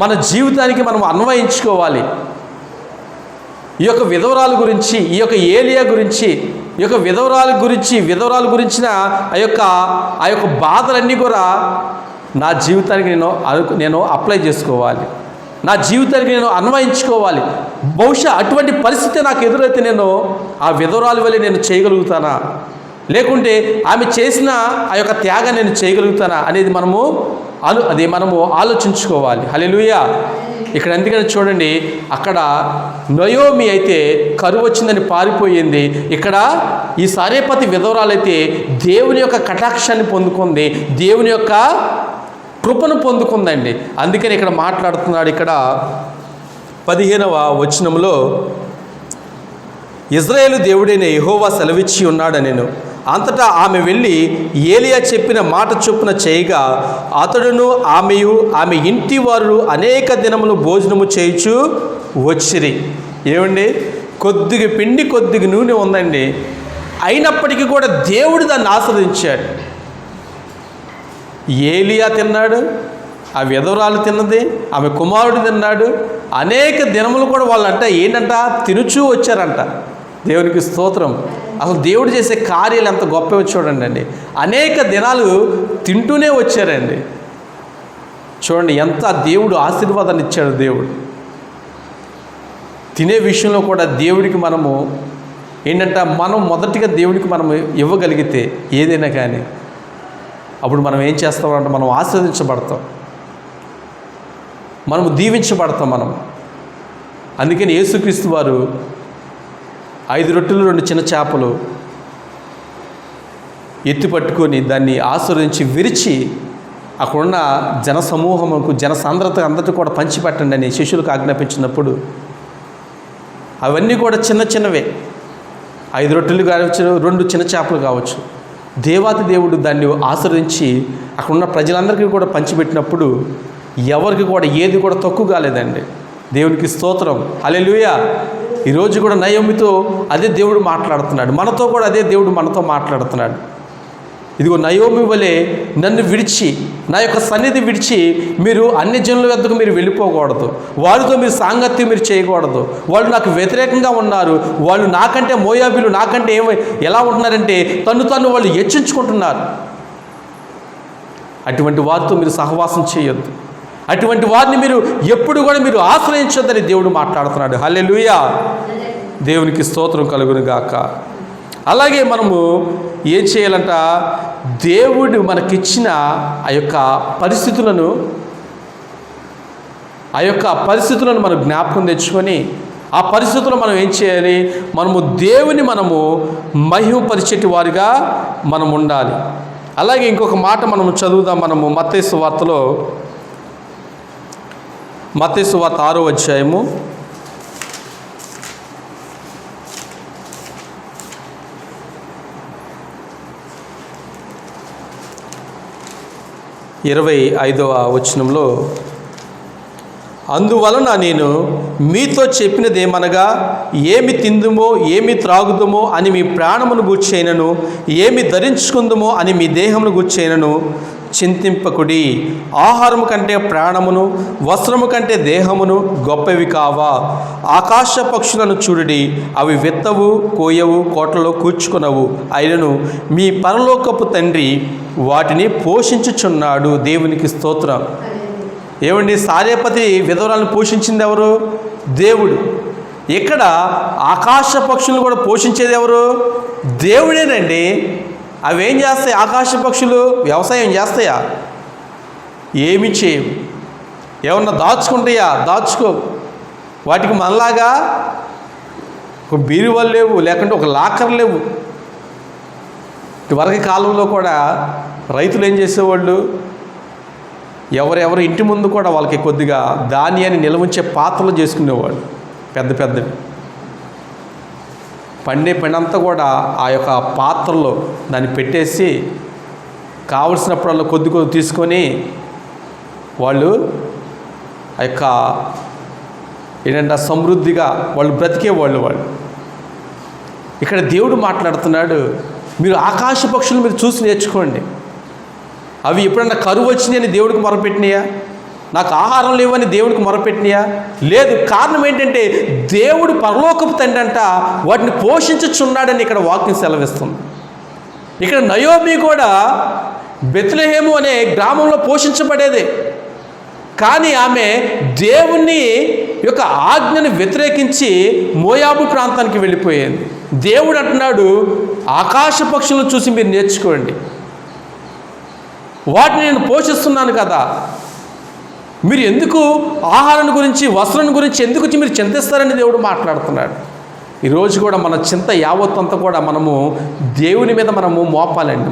మన జీవితానికి మనం అన్వయించుకోవాలి. ఈ యొక్క విధవరాల గురించి, ఈ యొక్క ఏలియా గురించి, ఈ యొక్క విధవరాల గురించిన ఆ యొక్క బాధలన్నీ కూడా నా జీవితానికి నేను అప్లై చేసుకోవాలి, నా జీవితానికి నేను అన్వయించుకోవాలి. బహుశా అటువంటి పరిస్థితి నాకు ఎదురైతే నేను ఆ విధవరాల వల్ల నేను చేయగలుగుతానా, లేకుంటే ఆమె చేసిన ఆ యొక్క త్యాగం నేను చేయగలుగుతానా అనేది మనము ఆలోచించుకోవాలి. హల్లెలూయా. ఇక్కడ ఎందుకని చూడండి, అక్కడ నయోమి అయితే కరువు వచ్చిందని పారిపోయింది. ఇక్కడ ఈ సారేపతి విధవరాలైతే దేవుని యొక్క కటాక్షాన్ని పొందుకుంది, దేవుని యొక్క కృపను పొందుకుందండి. అందుకని ఇక్కడ మాట్లాడుతున్నాడు. ఇక్కడ 15వ వచనంలో, ఇశ్రాయేలు దేవుడైన యెహోవా సెలవిచ్చి ఉన్నాడనెను. అంతటా ఆమె వెళ్ళి ఏలియా చెప్పిన మాట చొప్పున చేయగా అతడును ఆమెయు ఆమె ఇంటి వారు అనేక దినములు భోజనము చేయుచు వచ్చిరి. ఏమండి, కొద్దిగా పిండి కొద్దిగా నూనె ఉందండి, అయినప్పటికీ కూడా దేవుడు దాన్ని ఆస్వాదించాడు. ఏలియా తిన్నాడు, ఆ విధవరాలు తిన్నది, ఆమె కుమారుడు తిన్నాడు. అనేక దినములు కూడా వాళ్ళంట ఏంటంట తినుచూ వచ్చారంట. దేవునికి స్తోత్రం. అసలు దేవుడు చేసే కార్యాలు ఎంత గొప్పవి చూడండి అండి. అనేక దినాలు తింటూనే వచ్చారండి. చూడండి ఎంత దేవుడు ఆశీర్వాదాన్ని ఇచ్చాడు. దేవుడు తినే విషయంలో కూడా దేవుడికి మనము ఏంటంటే మనం మొదటిగా దేవుడికి మనం ఇవ్వగలిగితే ఏదైనా కానీ అప్పుడు మనం ఏం చేస్తామంటే మనం ఆశీర్వదించబడతాం, మనము దీవించబడతాం. అందుకని యేసుక్రీస్తు వారు 5 రొట్టెలు 2 చిన్న చేపలు ఎత్తి పట్టుకొని దాన్ని ఆశీర్వదించి విరిచి అక్కడున్న జనసమూహముకు, జనసాంద్రత అందరికీ కూడా పంచిపెట్టండి అని శిష్యులకు ఆజ్ఞాపించినప్పుడు అవన్నీ కూడా చిన్న చిన్నవే, 5 రొట్టెలు కావచ్చు, 2 చిన్న చేపలు కావచ్చు. దేవాతి దేవుడు దాన్ని ఆశీర్వదించి అక్కడున్న ప్రజలందరికీ కూడా పంచిపెట్టినప్పుడు ఎవరికి కూడా ఏది కూడా తక్కువ కాలేదండి. దేవునికి స్తోత్రం. హల్లెలూయా. ఈరోజు కూడా నయోమితో అదే దేవుడు మాట్లాడుతున్నాడు, మనతో కూడా అదే దేవుడు మనతో మాట్లాడుతున్నాడు. ఇదిగో నయోమి వలె నన్ను విడిచి, నా యొక్క సన్నిధి విడిచి మీరు అన్ని జనుల వద్దకు మీరు వెళ్ళిపోకూడదు, వారితో మీరు సాంగత్యం మీరు చేయకూడదు. వాళ్ళు నాకు వ్యతిరేకంగా ఉన్నారు, వాళ్ళు నాకంటే మోయాబీలు నాకంటే ఎలా ఉంటున్నారంటే తను వాళ్ళు హెచ్చించుకుంటున్నారు. అటువంటి వారితో మీరు సహవాసం చేయొద్దు, అటువంటి వారిని మీరు ఎప్పుడు కూడా మీరు ఆశ్రయించొద్దని దేవుడు మాట్లాడుతున్నాడు. హల్లెలూయా. దేవునికి స్తోత్రం కలుగును గాక. అలాగే మనము ఏం చేయాలంట, దేవుడు మనకిచ్చిన ఆ యొక్క పరిస్థితులను మనం జ్ఞాపకం తెచ్చుకొని ఆ పరిస్థితుల్లో మనం ఏం చేయాలి, మనము దేవుని మహిమపరిచేటి వారిగా మనం ఉండాలి. అలాగే ఇంకొక మాట మనము చదువుదాం. మనము మత్తయి సువార్తలో, మత్తయి సువార్త 6వ అధ్యాయము 25వ వచనంలో, అందువలన నేను మీతో చెప్పినదేమనగా, ఏమి తిందుమో ఏమి త్రాగుదుమో అని మీ ప్రాణమును గూర్చైనను, ఏమి ధరించుకుందుమో అని మీ దేహమును గూర్చైనను చింతింపకుడి. ఆహారము కంటే ప్రాణమును, వస్త్రము కంటే దేహమును గొప్పవి కావా? ఆకాశ పక్షులను చూడుడి, అవి విత్తవు, కోయవు, కోటలో కూర్చుకొనవు, అయినను మీ పరలోకపు తండ్రి వాటిని పోషించుచున్నాడు. దేవునికి స్తోత్రం. ఏమండి, సారేపతి విధవరాలను పోషించింది ఎవరు? దేవుడు. ఇక్కడ ఆకాశ పక్షులను కూడా పోషించేది ఎవరు? దేవుడేనండి. అవి ఏం చేస్తాయి? ఆకాశ పక్షులు వ్యవసాయం చేస్తాయా? ఏమి చేయవు. ఏమన్నా దాచుకుంటాయా? దాచుకో. వాటికి మనలాగా ఒక బీరువాలు లేవు, లేకుంటే ఒక లాకర్ లేవు. ఇదివరకు కాలంలో కూడా రైతులు ఏం చేసేవాళ్ళు, ఎవరెవరు ఇంటి ముందు కూడా వాళ్ళకి కొద్దిగా ధాన్యాన్ని నిల్వ ఉంచే పాత్రలు చేసుకునేవాళ్ళు, పెద్ద పెద్దవి. పండే పనంతా కూడా ఆ యొక్క పాత్రలో దాన్ని పెట్టేసి కావలసినప్పుడల్లా కొద్ది కొద్ది తీసుకొని వాళ్ళు ఆ యొక్క ఏంటంటే సమృద్ధిగా వాళ్ళు బ్రతికేవాళ్ళు. ఇక్కడ దేవుడు మాట్లాడుతున్నాడు, మీరు ఆకాశ పక్షులు మీరు చూసి నేర్చుకోండి. అవి ఎప్పుడన్నా కరువు వచ్చినాయని దేవుడికి మొరపెట్టినాయా? నాకు ఆహారం లేవని దేవుడికి మొరపెట్టినాయా? లేదు. కారణం ఏంటంటే దేవుడు పరలోకపు తండ్రి అంట వాటిని పోషించుచున్నాడని ఇక్కడ వాక్యం సెలవిస్తుంది. ఇక్కడ నయోమి కూడా బెత్లెహేము అనే గ్రామంలో పోషించబడేదే. కానీ ఆమె దేవుని యొక్క ఆజ్ఞను వ్యతిరేకించి మోయాబు ప్రాంతానికి వెళ్ళిపోయింది. దేవుడు అంటున్నాడు, ఆకాశ పక్షులను చూసి మీరు నేర్చుకోండి, వాటిని నేను పోషిస్తున్నాను కదా. మీరు ఎందుకు ఆహారం గురించి, వస్త్రం గురించి ఎందుకు మీరు చింతిస్తారని దేవుడు మాట్లాడుతున్నాడు. ఈరోజు కూడా మన చింత యావత్తంతా కూడా మనము దేవుని మీద మనము మోపాలండి.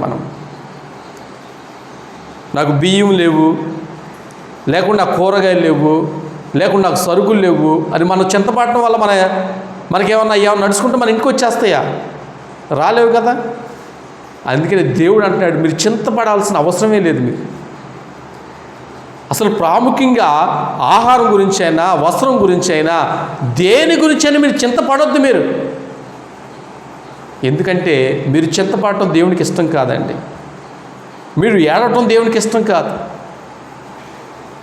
నాకు బియ్యం లేవు, లేకుండా కూరగాయలు లేవు, లేకుండా నాకు సరుకులు లేవు అని మనం చింతపడటం వల్ల మనకేమన్నా నడుచుకుంటే మన ఇంటికి వచ్చేస్తాయా? రాలేవు కదా. అందుకని దేవుడు అంటున్నాడు, మీరు చింతపడాల్సిన అవసరమే లేదు. మీరు అసలు ప్రాముఖ్యంగా ఆహారం గురించి అయినా, వస్త్రం గురించి అయినా, దేని గురించి అయినా మీరు చింతపడొద్దు. మీరు ఎందుకంటే మీరు చింతపడటం దేవునికి ఇష్టం కాదండి. మీరు ఏడవటం దేవునికి ఇష్టం కాదు.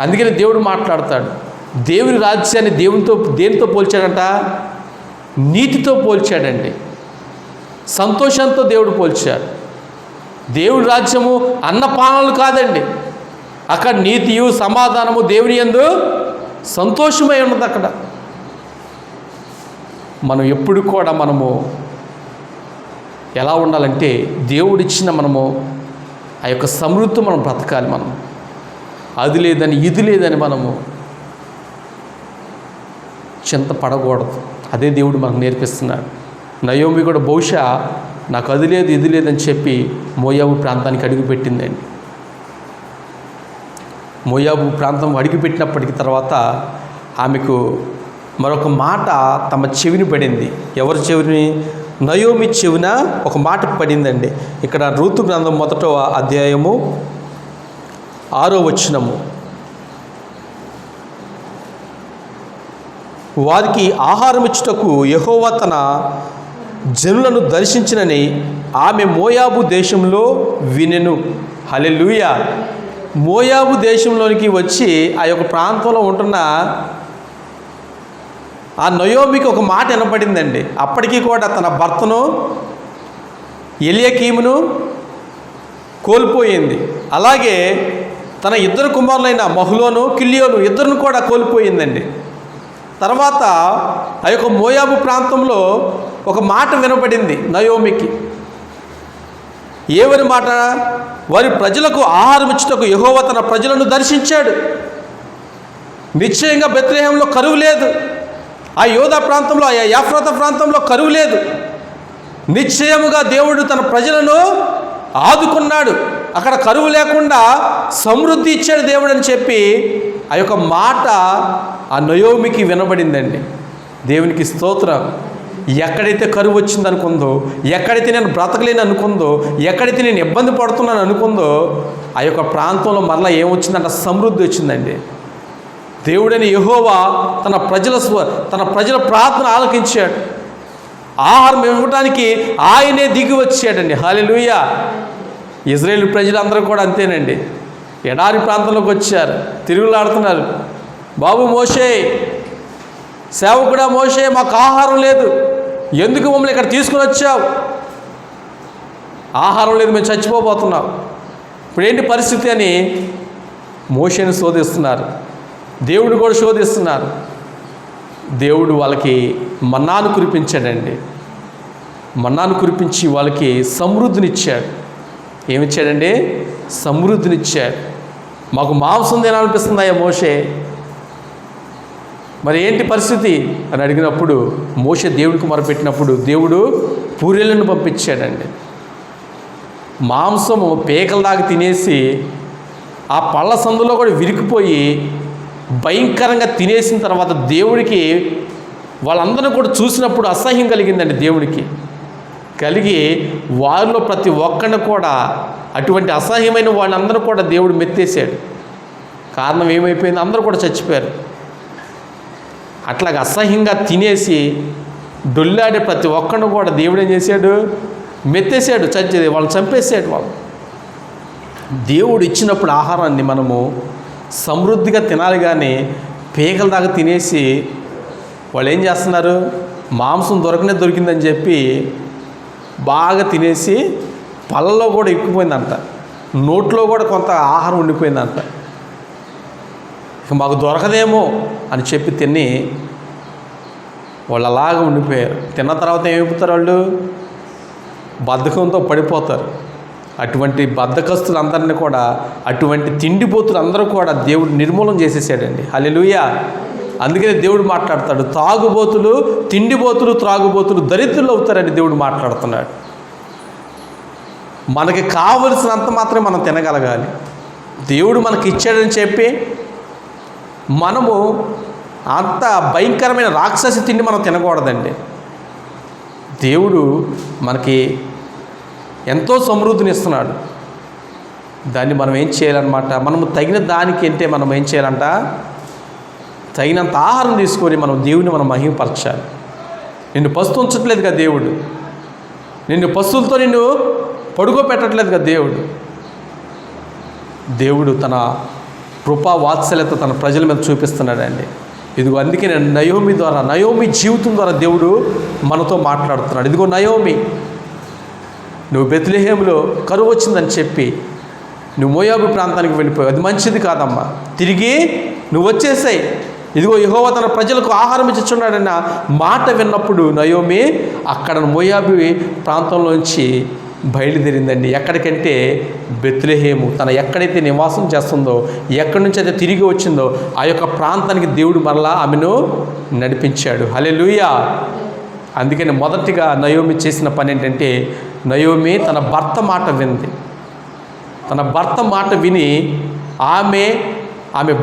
అందుకని దేవుడు మాట్లాడతాడు, దేవుని రాజ్యాన్ని దేనితో పోల్చాడంట? నీతితో పోల్చాడండి. సంతోషంతో దేవుడు పోల్చాడు. దేవుడి రాజ్యము అన్నపానాలు కాదండి. అక్కడ నీతియు సమాధానము దేవుని యందు సంతోషమై ఉన్నది. అక్కడ మనం ఎప్పుడు కూడా మనము ఎలా ఉండాలంటే దేవుడిచ్చిన మనము ఆ యొక్క సమృద్ధి మనం బ్రతకాలి. మనం అది లేదని ఇది లేదని మనము చింత పడకూడదు. అదే దేవుడు మనకు నేర్పిస్తున్నాడు. నయోమి కూడా బహుశా నాకు అది లేదు ఇది లేదని చెప్పి మోయాబు ప్రాంతానికి అడుగుపెట్టిందండి. మోయాబు ప్రాంతం అడుగుపెట్టినప్పటికి తర్వాత ఆమెకు మరొక మాట తమ చెవిని పడింది. ఎవరి చెవిని? నయోమి చెవిన ఒక మాట పడిందండి. ఇక్కడ రూతు గ్రంథం 1వ అధ్యాయము 6వ వచనము, వారికి ఆహారం ఇచ్చుటకు యెహోవా తన జనులను దర్శించినని ఆమె మోయాబు దేశంలో వినెను. హల్లెలూయా. మోయాబు దేశంలోనికి వచ్చి ఆ యొక్క ప్రాంతంలో ఉంటున్న ఆ నయోమికి ఒక మాట వినపడిందండి. అప్పటికీ కూడా తన భర్తను ఎలియాకీమును కోల్పోయింది. అలాగే తన ఇద్దరు కుమారులైన మహ్లోను కిల్యోను ఇద్దరును కూడా కోల్పోయిందండి. తర్వాత ఆ యొక్క మోయాబు ప్రాంతంలో ఒక మాట వినపడింది నయోమికి. ఏమని మాట? వారి ప్రజలకు ఆహారం ఇచ్చుటకు యెహోవా తన ప్రజలను దర్శించాడు. నిశ్చయంగా బెత్లెహేంలో కరువు లేదు, ఆ యోధా ప్రాంతంలో, ఆ యాఫ్రాతా ప్రాంతంలో కరువు లేదు. నిశ్చయముగా దేవుడు తన ప్రజలను ఆదుకున్నాడు. అక్కడ కరువు లేకుండా సమృద్ధి ఇచ్చాడు దేవుడు అని చెప్పి ఆ యొక్క మాట ఆ నయోమికి వినబడిందండి. దేవునికి స్తోత్రం. ఎక్కడైతే కరువు వచ్చింది అనుకుందో, ఎక్కడైతే నేను బ్రతకలేని అనుకుందో, ఎక్కడైతే నేను ఇబ్బంది పడుతున్నాను అనుకుందో, ఆ యొక్క ప్రాంతంలో మరలా ఏమొచ్చిందంట? సమృద్ధి వచ్చిందండి. దేవుడని యెహోవా తన ప్రజల ప్రార్థన ఆలకించాడు. ఆహారం ఇవ్వడానికి ఆయనే దిగి వచ్చాడండి. హల్లెలూయా. ఇజ్రాయేల్ ప్రజలందరూ కూడా అంతేనండి. ఎడారి ప్రాంతంలోకి వచ్చారు, తిరుగులాడుతున్నారు. బాబు మోషే, సేవకుడా మోషే, మాకు ఆహారం లేదు, ఎందుకు మమ్మల్ని ఇక్కడ తీసుకుని వచ్చావు? ఆహారం లేదు, మేము చచ్చిపోబోతున్నాం, ఇప్పుడు ఏంటి పరిస్థితి అని మోషేని శోధిస్తున్నారు. దేవుడు కూడా శోధిస్తున్నారు. దేవుడు వాళ్ళకి మన్నాను కురిపించాడండి. మన్నాను కురిపించి వాళ్ళకి సమృద్ధినిచ్చాడు. ఏమిచ్చాడండి? సమృద్ధినిచ్చాడు. మాకు మాంసం తినాలనిపిస్తుందయ్యా మోషే, మరి ఏంటి పరిస్థితి అని అడిగినప్పుడు మోషే దేవుడికి మొరపెట్టినప్పుడు దేవుడు పూరేళ్ళను పంపించాడండి. మాంసము పేకల దాకా తినేసి ఆ పళ్ళ సందులో కూడా విరిగిపోయి భయంకరంగా తినేసిన తర్వాత దేవుడికి వాళ్ళందరూ కూడా చూసినప్పుడు అసహ్యం కలిగిందండి. దేవుడికి కలిగి వారిలో ప్రతి ఒక్కరిని కూడా, అటువంటి అసహ్యమైన వాళ్ళందరూ కూడా దేవుడు మెత్తేసాడు. కారణం ఏమైపోయింది? అందరూ కూడా చచ్చిపోయారు. అట్లాగ అసహ్యంగా తినేసి డొల్లాడే ప్రతి ఒక్కరిని కూడా దేవుడు ఏం చేశాడు? మెత్తేసాడు, వాళ్ళని చంపేసాడు. వాళ్ళు దేవుడు ఇచ్చినప్పుడు ఆహారాన్ని మనము సమృద్ధిగా తినాలి, కానీ పేకల దాకా తినేసి వాళ్ళు ఏం చేస్తున్నారు? మాంసం దొరికిందని చెప్పి బాగా తినేసి పళ్ళలో కూడా ఎక్కుపోయిందంట, నోట్లో కూడా కొంత ఆహారం ఉండిపోయిందంట. ఇక మాకు దొరకదేమో అని చెప్పి తిని వాళ్ళు అలాగ ఉండిపోయారు. తిన్న తర్వాత ఏమైపోతారు? వాళ్ళు బద్ధకంతో పడిపోతారు. అటువంటి బద్ధకస్తులందరినీ కూడా, అటువంటి తిండిపోతులందరూ కూడా దేవుడు నిర్మూలన చేసేసాడండి. హల్లెలూయా. అందుకనే దేవుడు మాట్లాడతాడు, తాగుబోతులు, తిండిబోతులు, త్రాగుబోతులు దరిద్రులు అవుతారని దేవుడు మాట్లాడుతున్నాడు. మనకి కావలసినంత మాత్రమే మనం తినగలగాలి. దేవుడు మనకి ఇచ్చాడని చెప్పి మనము అంత భయంకరమైన రాక్షసి తిండి మనం తినకూడదండి. దేవుడు మనకి ఎంతో సమృద్ధిని ఇస్తున్నాడు. దాన్ని మనం ఏం చేయాలన్నమాట? మనము తగిన దానికి అంటే మనం ఏం చేయాలంట? తగినంత ఆహారం తీసుకొని మనం దేవుడిని మనం మహిమపరచాలి. నిన్ను పస్తు ఉంచట్లేదు కదా దేవుడు, నిన్ను పస్తులతో నిన్ను పడుకోబెట్టట్లేదు కదా దేవుడు. దేవుడు తన కృపా వాత్సల్యత తన ప్రజల మీద చూపిస్తున్నాడండి. ఇదిగో అందుకే నేను నయోమి జీవితం ద్వారా దేవుడు మనతో మాట్లాడుతున్నాడు. ఇదిగో నయోమి, నువ్వు బెత్లెహేములో కరువు వచ్చిందని చెప్పి నువ్వు మోయాబు ప్రాంతానికి వెళ్ళిపోయావు, అది మంచిది కాదమ్మా, తిరిగి నువ్వు వచ్చేసాయి. ఇదిగో యెహోవా తన ప్రజలకు ఆహారం ఇచ్చుచున్నాడన్న మాట విన్నప్పుడు నయోమి అక్కడ మోయాబు ప్రాంతంలోంచి బయలుదేరిందండి. ఎక్కడికంటే బెత్లెహేము, తన ఎక్కడైతే నివాసం చేస్తుందో, ఎక్కడి నుంచి అయితే తిరిగి వచ్చిందో ఆ యొక్క ప్రాంతానికి దేవుడు మరలా ఆమెను నడిపించాడు. హల్లెలూయా. అందుకని మొదటిగా నయోమి చేసిన పని ఏంటంటే, నయోమి తన భర్త మాట వింది. తన భర్త మాట విని ఆమె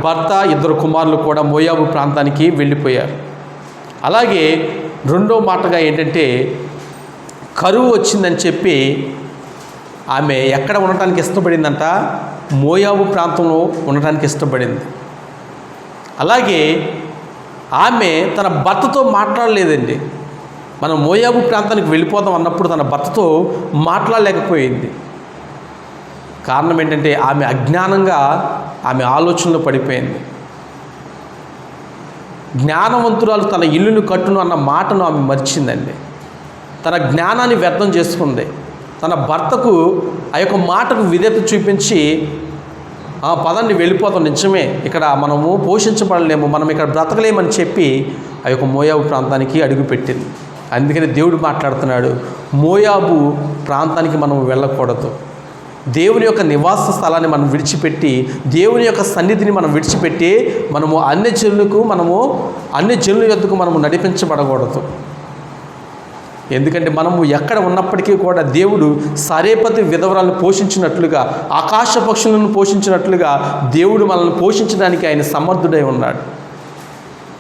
భర్త, ఇద్దరు కుమారులు కూడా మోయాబు ప్రాంతానికి వెళ్ళిపోయారు. అలాగే రెండో మాటగా ఏంటంటే, కరువు వచ్చిందని చెప్పి ఆమె ఎక్కడ ఉండటానికి ఇష్టపడిందంట? మోయాబు ప్రాంతంలో ఉండటానికి ఇష్టపడింది. అలాగే ఆమె తన భర్తతో మాట్లాడలేదండి. మనం మోయాబు ప్రాంతానికి వెళ్ళిపోదాం అన్నప్పుడు తన భర్తతో మాట్లాడలేకపోయింది. కారణం ఏంటంటే ఆమె అజ్ఞానంగా ఆమె ఆలోచనలో పడిపోయింది. జ్ఞానవంతురాలు తన ఇల్లును కట్టును అన్న మాటను ఆమె మర్చిందండి. తన జ్ఞానాన్ని వ్యర్థం చేసుకుంది. తన భర్తకు ఆ యొక్క మాటకు విధేయత చూపించి పదాన్ని వెళ్ళిపోతాం, నిజమే ఇక్కడ మనము పోషించబడలేము, మనం ఇక్కడ బ్రతకలేమని చెప్పి ఆ యొక్క మోయాబు ప్రాంతానికి అడుగుపెట్టింది. అందుకని దేవుడు మాట్లాడుతున్నాడు, మోయాబు ప్రాంతానికి మనం వెళ్ళకూడదు. దేవుని యొక్క నివాస స్థలాన్ని మనం విడిచిపెట్టి, దేవుని యొక్క సన్నిధిని మనం విడిచిపెట్టి మనము అన్య జనుల యొద్దకు మనము నడిపించబడకూడదు. ఎందుకంటే మనము ఎక్కడ ఉన్నప్పటికీ కూడా దేవుడు సారేపతి విధవరాలను పోషించినట్లుగా, ఆకాశ పక్షులను పోషించినట్లుగా దేవుడు మనల్ని పోషించడానికి ఆయన సమర్థుడై ఉన్నాడు.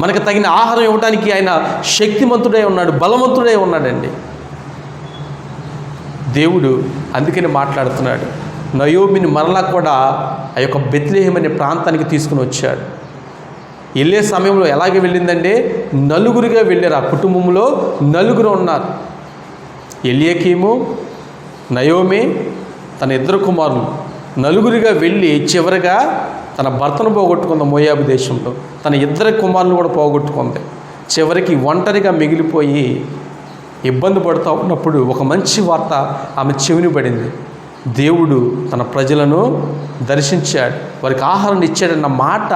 మనకు తగిన ఆహారం ఇవ్వడానికి ఆయన శక్తిమంతుడై ఉన్నాడు, బలవంతుడై ఉన్నాడండి దేవుడు. అందుకని మాట్లాడుతున్నాడు, నయోమిని మరలా కూడా ఆ యొక్క బెత్లెహేము అనే ప్రాంతానికి తీసుకుని వచ్చాడు. వెళ్ళే సమయంలో ఎలాగే వెళ్ళిందంటే నలుగురుగా వెళ్ళారు. ఆ కుటుంబంలో నలుగురు ఉన్నారు. ఎలియాకీము, నయోమి, తన ఇద్దరు కుమారులు నలుగురిగా వెళ్ళి చివరిగా తన భర్తను పోగొట్టుకుంది. మోయాబు దేశంలో తన ఇద్దరు కుమారులు కూడా పోగొట్టుకుంది. చివరికి ఒంటరిగా మిగిలిపోయి ఇబ్బంది పడుతూ ఉన్నప్పుడు ఒక మంచి వార్త ఆమె చెవిని పడింది. దేవుడు తన ప్రజలను దర్శించాడు, వారికి ఆహారం ఇచ్చాడన్న మాట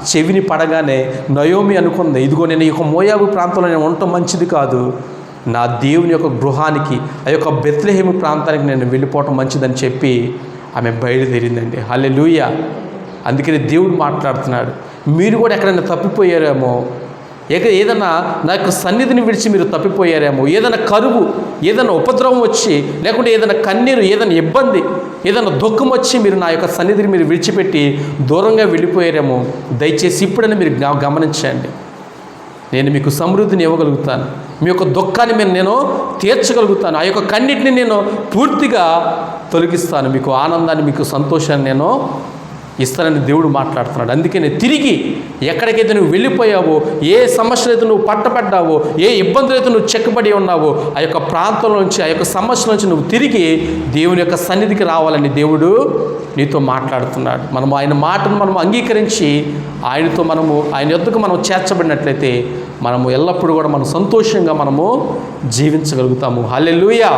చెవిని పడగానే నయోమి అనుకుంది, ఇదిగో నేను ఈ యొక్క మోయాబు ప్రాంతంలో నేను ఉండటం మంచిది కాదు, నా దేవుని యొక్క గృహానికి ఆ యొక్క బెత్లెహేము ప్రాంతానికి నేను వెళ్ళిపోవటం మంచిదని చెప్పి ఆమె బయలుదేరిందండి. హల్లెలూయా. అందుకని దేవుడు మాట్లాడుతున్నాడు, మీరు కూడా ఎక్కడైనా తప్పిపోయారేమో, ఏదైనా నా యొక్క సన్నిధిని విడిచి మీరు తప్పిపోయారేమో, ఏదైనా కరువు, ఏదైనా ఉపద్రవం వచ్చి, లేకుంటే ఏదైనా కన్నీరు, ఏదైనా ఇబ్బంది, ఏదైనా దుఃఖం వచ్చి మీరు నా యొక్క సన్నిధిని మీరు విడిచిపెట్టి దూరంగా వెళ్ళిపోయారేమో, దయచేసి ఇప్పుడైనా మీరు గమనించండి. నేను మీకు సమృద్ధిని ఇవ్వగలుగుతాను, మీ యొక్క దుఃఖాన్ని నేను తీర్చగలుగుతాను, ఆ యొక్క కన్నిటిని నేను పూర్తిగా తొలగిస్తాను, మీకు ఆనందాన్ని, మీకు సంతోషాన్ని నేను ఇస్తానని దేవుడు మాట్లాడుతున్నాడు. అందుకనే తిరిగి ఎక్కడికైతే నువ్వు వెళ్ళిపోయావో, ఏ సమస్యలు అయితే నువ్వు పట్టపడ్డావో, ఏ ఇబ్బందులు అయితే నువ్వు చెక్కబడి ఉన్నావో, ఆ యొక్క ప్రాంతం నుంచి, ఆ యొక్క సమస్య నుంచి నువ్వు తిరిగి దేవుని యొక్క సన్నిధికి రావాలని దేవుడు నీతో మాట్లాడుతున్నాడు. మనం ఆయన మాటను మనం అంగీకరించి ఆయనతో ఆయన యొద్దకు మనం చేర్చబడినట్లయితే మనము ఎల్లప్పుడూ కూడా మనం సంతోషంగా మనము జీవించగలుగుతాము. హల్లెలూయా.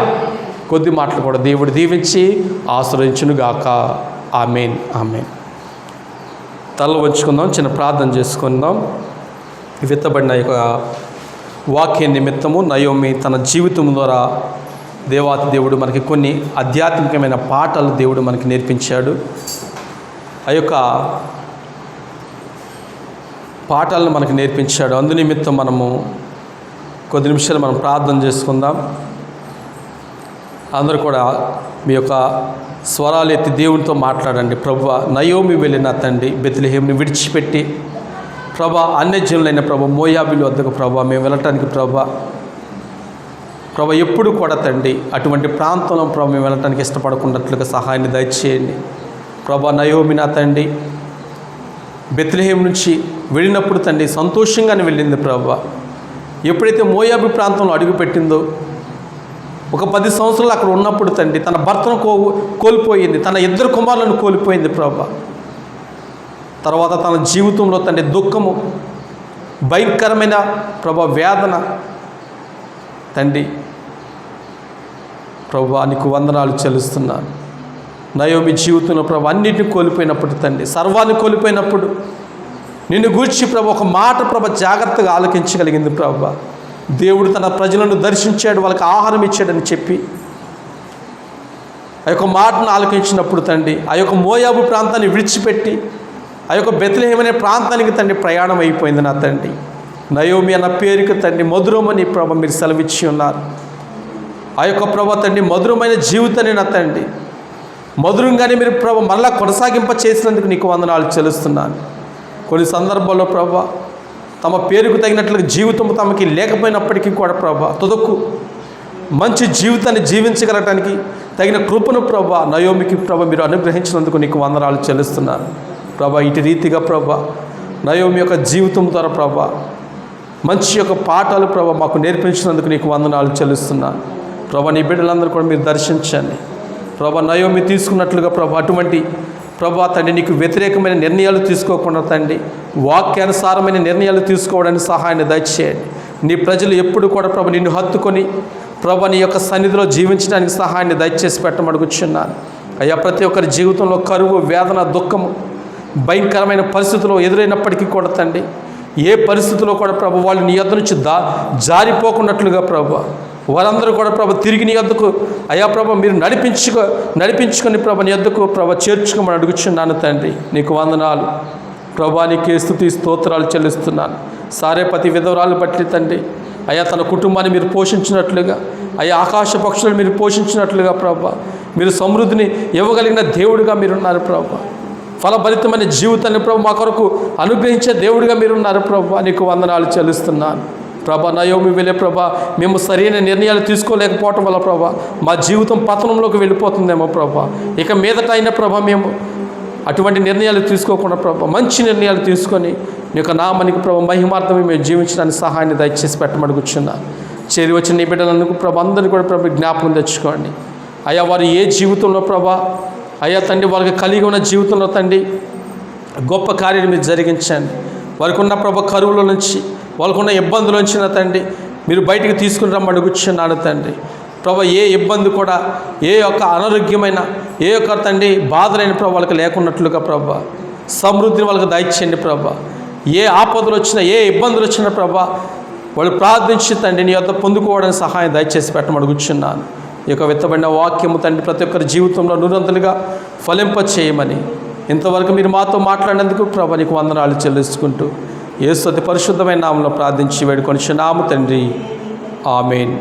కొద్ది మాటలు కూడా దేవుడు దీవించి ఆశీర్వదించునుగాక. ఆమేన్, ఆమేన్. తల వంచుకుందాం, చిన్న ప్రార్థన చేసుకుందాం. విత్తబడిన యొక్క వాక్య నిమిత్తము నయోమి తన జీవితం ద్వారా దేవాతి దేవుడు మనకి కొన్ని ఆధ్యాత్మికమైన పాఠాలు దేవుడు మనకి నేర్పించాడు. ఆ యొక్క పాఠాలను మనకు నేర్పించాడు. అందునిమిత్తం మనము కొద్ది నిమిషాలు మనం ప్రార్థన చేసుకుందాం. అందరూ కూడా మీ యొక్క స్వరాలు ఎత్తి దేవునితో మాట్లాడండి. ప్రభువా, నయోమి వెళ్ళిన తండ్రి బెత్లెహేముని విడిచిపెట్టి ప్రభా అన్యజనులైన ప్రభా మోయాబీల వద్దకు ప్రభా మేము వెళ్ళటానికి ప్రభా ఎప్పుడు కూడా తండ్రి అటువంటి ప్రాంతంలో ప్రభా మేము వెళ్ళటానికి ఇష్టపడకున్నట్లుగా సహాయాన్ని దయచేయండి. ప్రభా నయోమి నా తండ్రి బెత్లెహేము నుంచి వెళ్ళినప్పుడు తండ్రి సంతోషంగానే వెళ్ళింది ప్రభా. ఎప్పుడైతే మోయాబీ ప్రాంతంలో అడుగుపెట్టిందో ఒక 10 సంవత్సరాలు అక్కడ ఉన్నప్పుడు తండ్రి తన భర్తను కోల్పోయింది, తన ఇద్దరు కుమారులను కోల్పోయింది ప్రభా. తర్వాత తన జీవితంలో తండ్రి దుఃఖము, భయంకరమైన ప్రభా వేదన తండ్రి. ప్రభా నీకు వందనాలు చెల్లిస్తున్నాను. నయోమి జీవితంలో ప్రభా అన్నింటినీ కోల్పోయినప్పుడు తండ్రి, సర్వాన్ని కోల్పోయినప్పుడు నిన్ను గూర్చి ప్రభా ఒక మాట ప్రభా జాగ్రత్తగా ఆలకించగలిగింది ప్రభా. దేవుడు తన ప్రజలను దర్శించాడు, వాళ్ళకి ఆహారం ఇచ్చాడని చెప్పి ఆ యొక్క మాటను ఆలకించినప్పుడు తండ్రి ఆ యొక్క మోయాబు ప్రాంతాన్ని విడిచిపెట్టి ఆ యొక్క బెత్లెహేము అనే ప్రాంతానికి తండ్రి ప్రయాణం అయిపోయింది నా తండ్రి. నయోమి అన్న పేరుకి తండ్రి మధురమని ప్రభ మీరు సెలవిచ్చి ఉన్నారు. ఆ యొక్క ప్రభ తండ్రి మధురమైన జీవితాన్ని నా తండ్రి మధురంగానే మీరు ప్రభ మళ్ళా కొనసాగింప చేసినందుకు నీకు వందనాలు చెల్లిస్తున్నాను. కొన్ని సందర్భాల్లో ప్రభ తమ పేరుకు తగినట్లుగా జీవితం తమకి లేకపోయినప్పటికీ కూడా ప్రభ తుదకు మంచి జీవితాన్ని జీవించగలటానికి తగిన కృపను ప్రభ నయోమికి ప్రభ మీరు అనుగ్రహించినందుకు నీకు వందనాలు చెల్లిస్తున్నాను ప్రభ. ఇటు రీతిగా ప్రభ నయోమి యొక్క జీవితం ద్వారా ప్రభ మంచి యొక్క పాఠాలు ప్రభ మాకు నేర్పించినందుకు నీకు వందనాలు చెల్లిస్తున్నాను ప్రభ. నీ బిడ్డలందరూ కూడా మీరు దర్శించండి ప్రభ. నయోమి తీసుకున్నట్లుగా ప్రభ అటువంటి ప్రభా తండ్రి నీకు వ్యతిరేకమైన నిర్ణయాలు తీసుకోకుండా తండ్రి వాక్యానుసారమైన నిర్ణయాలు తీసుకోవడానికి సహాయాన్ని దయచేయండి. నీ ప్రజలు ఎప్పుడు కూడా ప్రభ నిన్ను హత్తుకొని ప్రభ నీ యొక్క సన్నిధిలో జీవించడానికి సహాయాన్ని దయచేసి పెట్టమడుగుచున్నాను అయ్యా. ప్రతి ఒక్కరి జీవితంలో కరువు, వేదన, దుఃఖము, భయంకరమైన పరిస్థితుల్లో ఎదురైనప్పటికీ కూడా తండ్రి ఏ పరిస్థితుల్లో కూడా ప్రభ వాళ్ళు నీ యొద్ద నుంచి జారిపోకున్నట్లుగా ప్రభ వారందరూ కూడా ప్రభ తిరిగి నీ యొద్దకు అయ్యా ప్రభ మీరు నడిపించుకొని ప్రభ నీ యొద్దకు ప్రభ చేర్చుకోమని అడుగుచున్నాను తండ్రి. నీకు వందనాలు ప్రభా. నీకే స్తుతి స్తోత్రాలు చెల్లిస్తున్నాను. సారేపతి విధవరాలు బట్టి తండ్రి అయ్యా తన కుటుంబాన్ని మీరు పోషించినట్లుగా అయ్యా ఆకాశ పక్షులను మీరు పోషించినట్లుగా ప్రభ మీరు సమృద్ధిని ఇవ్వగలిగిన దేవుడిగా మీరున్నారు ప్రభ. ఫలభరితమైన జీవితాన్ని ప్రభు మా కొరకు అనుగ్రహించే దేవుడిగా మీరున్నారు ప్రభా. నీకు వందనాలు చెల్లిస్తున్నాను ప్రభా. నయోమి వెళ్ళే ప్రభా మేము సరైన నిర్ణయాలు తీసుకోలేకపోవటం వల్ల ప్రభా మా జీవితం పతనంలోకి వెళ్ళిపోతుందేమో ప్రభా. ఇక మీదట అయిన ప్రభా మేము అటువంటి నిర్ణయాలు తీసుకోకుండా ప్రభు మంచి నిర్ణయాలు తీసుకొని నీ యొక్క నామానికి ప్రభు మహిమార్థమే మేము జీవించడానికి సహాయాన్ని దయచేసి పెట్టమని కూర్చున్నాను. చేరి వచ్చిన నీ బిడ్డలందుకు ప్రభు అందరినీ కూడా ప్రభు జ్ఞాపకం తెచ్చుకోండి. అయ్యా వారు ఏ జీవితంలో ప్రభా అయ్యా తండ్రి వాళ్ళకి కలిగి ఉన్న జీవితంలో తండ్రి గొప్ప కార్యాన్ని మీరు జరిగించండి. వారికి ఉన్న ప్రభు కరువుల నుంచి వాళ్ళకు ఉన్న ఇబ్బందుల నుంచి నా తండ్రి మీరు బయటికి తీసుకుని రమ్మని కూర్చున్నాను తండ్రి. ప్రభు ఏ ఇబ్బంది కూడా ఏ యొక్క అనారోగ్యమైన ఏ యొక్క తండ్రి బాధలైన ప్రభు వాళ్ళకి లేకున్నట్లుగా ప్రభు సమృద్ధిని వాళ్ళకి దయచేయండి ప్రభు. ఏ ఆపదలు వచ్చినా ఏ ఇబ్బందులు వచ్చినా ప్రభు వాళ్ళు ప్రార్థించి తండ్రి నీ యొద్ద పొందుకోవడానికి సహాయం దయచేసి పెట్టమని కూర్చున్నాను. ఈ యొక్క విత్తబడిన వాక్యము తండ్రి ప్రతి ఒక్కరి జీవితంలో నూరంతలుగా ఫలింప చేయమని ఇంతవరకు మీరు మాతో మాట్లాడినందుకు ప్రభు నీకు వందనాలు చెల్లించుకుంటూ యేసు అతి పరిశుద్ధమైన నామములో ప్రార్థించి వేడుకొనిచున్నాము తండ్రి. ఆమేన్.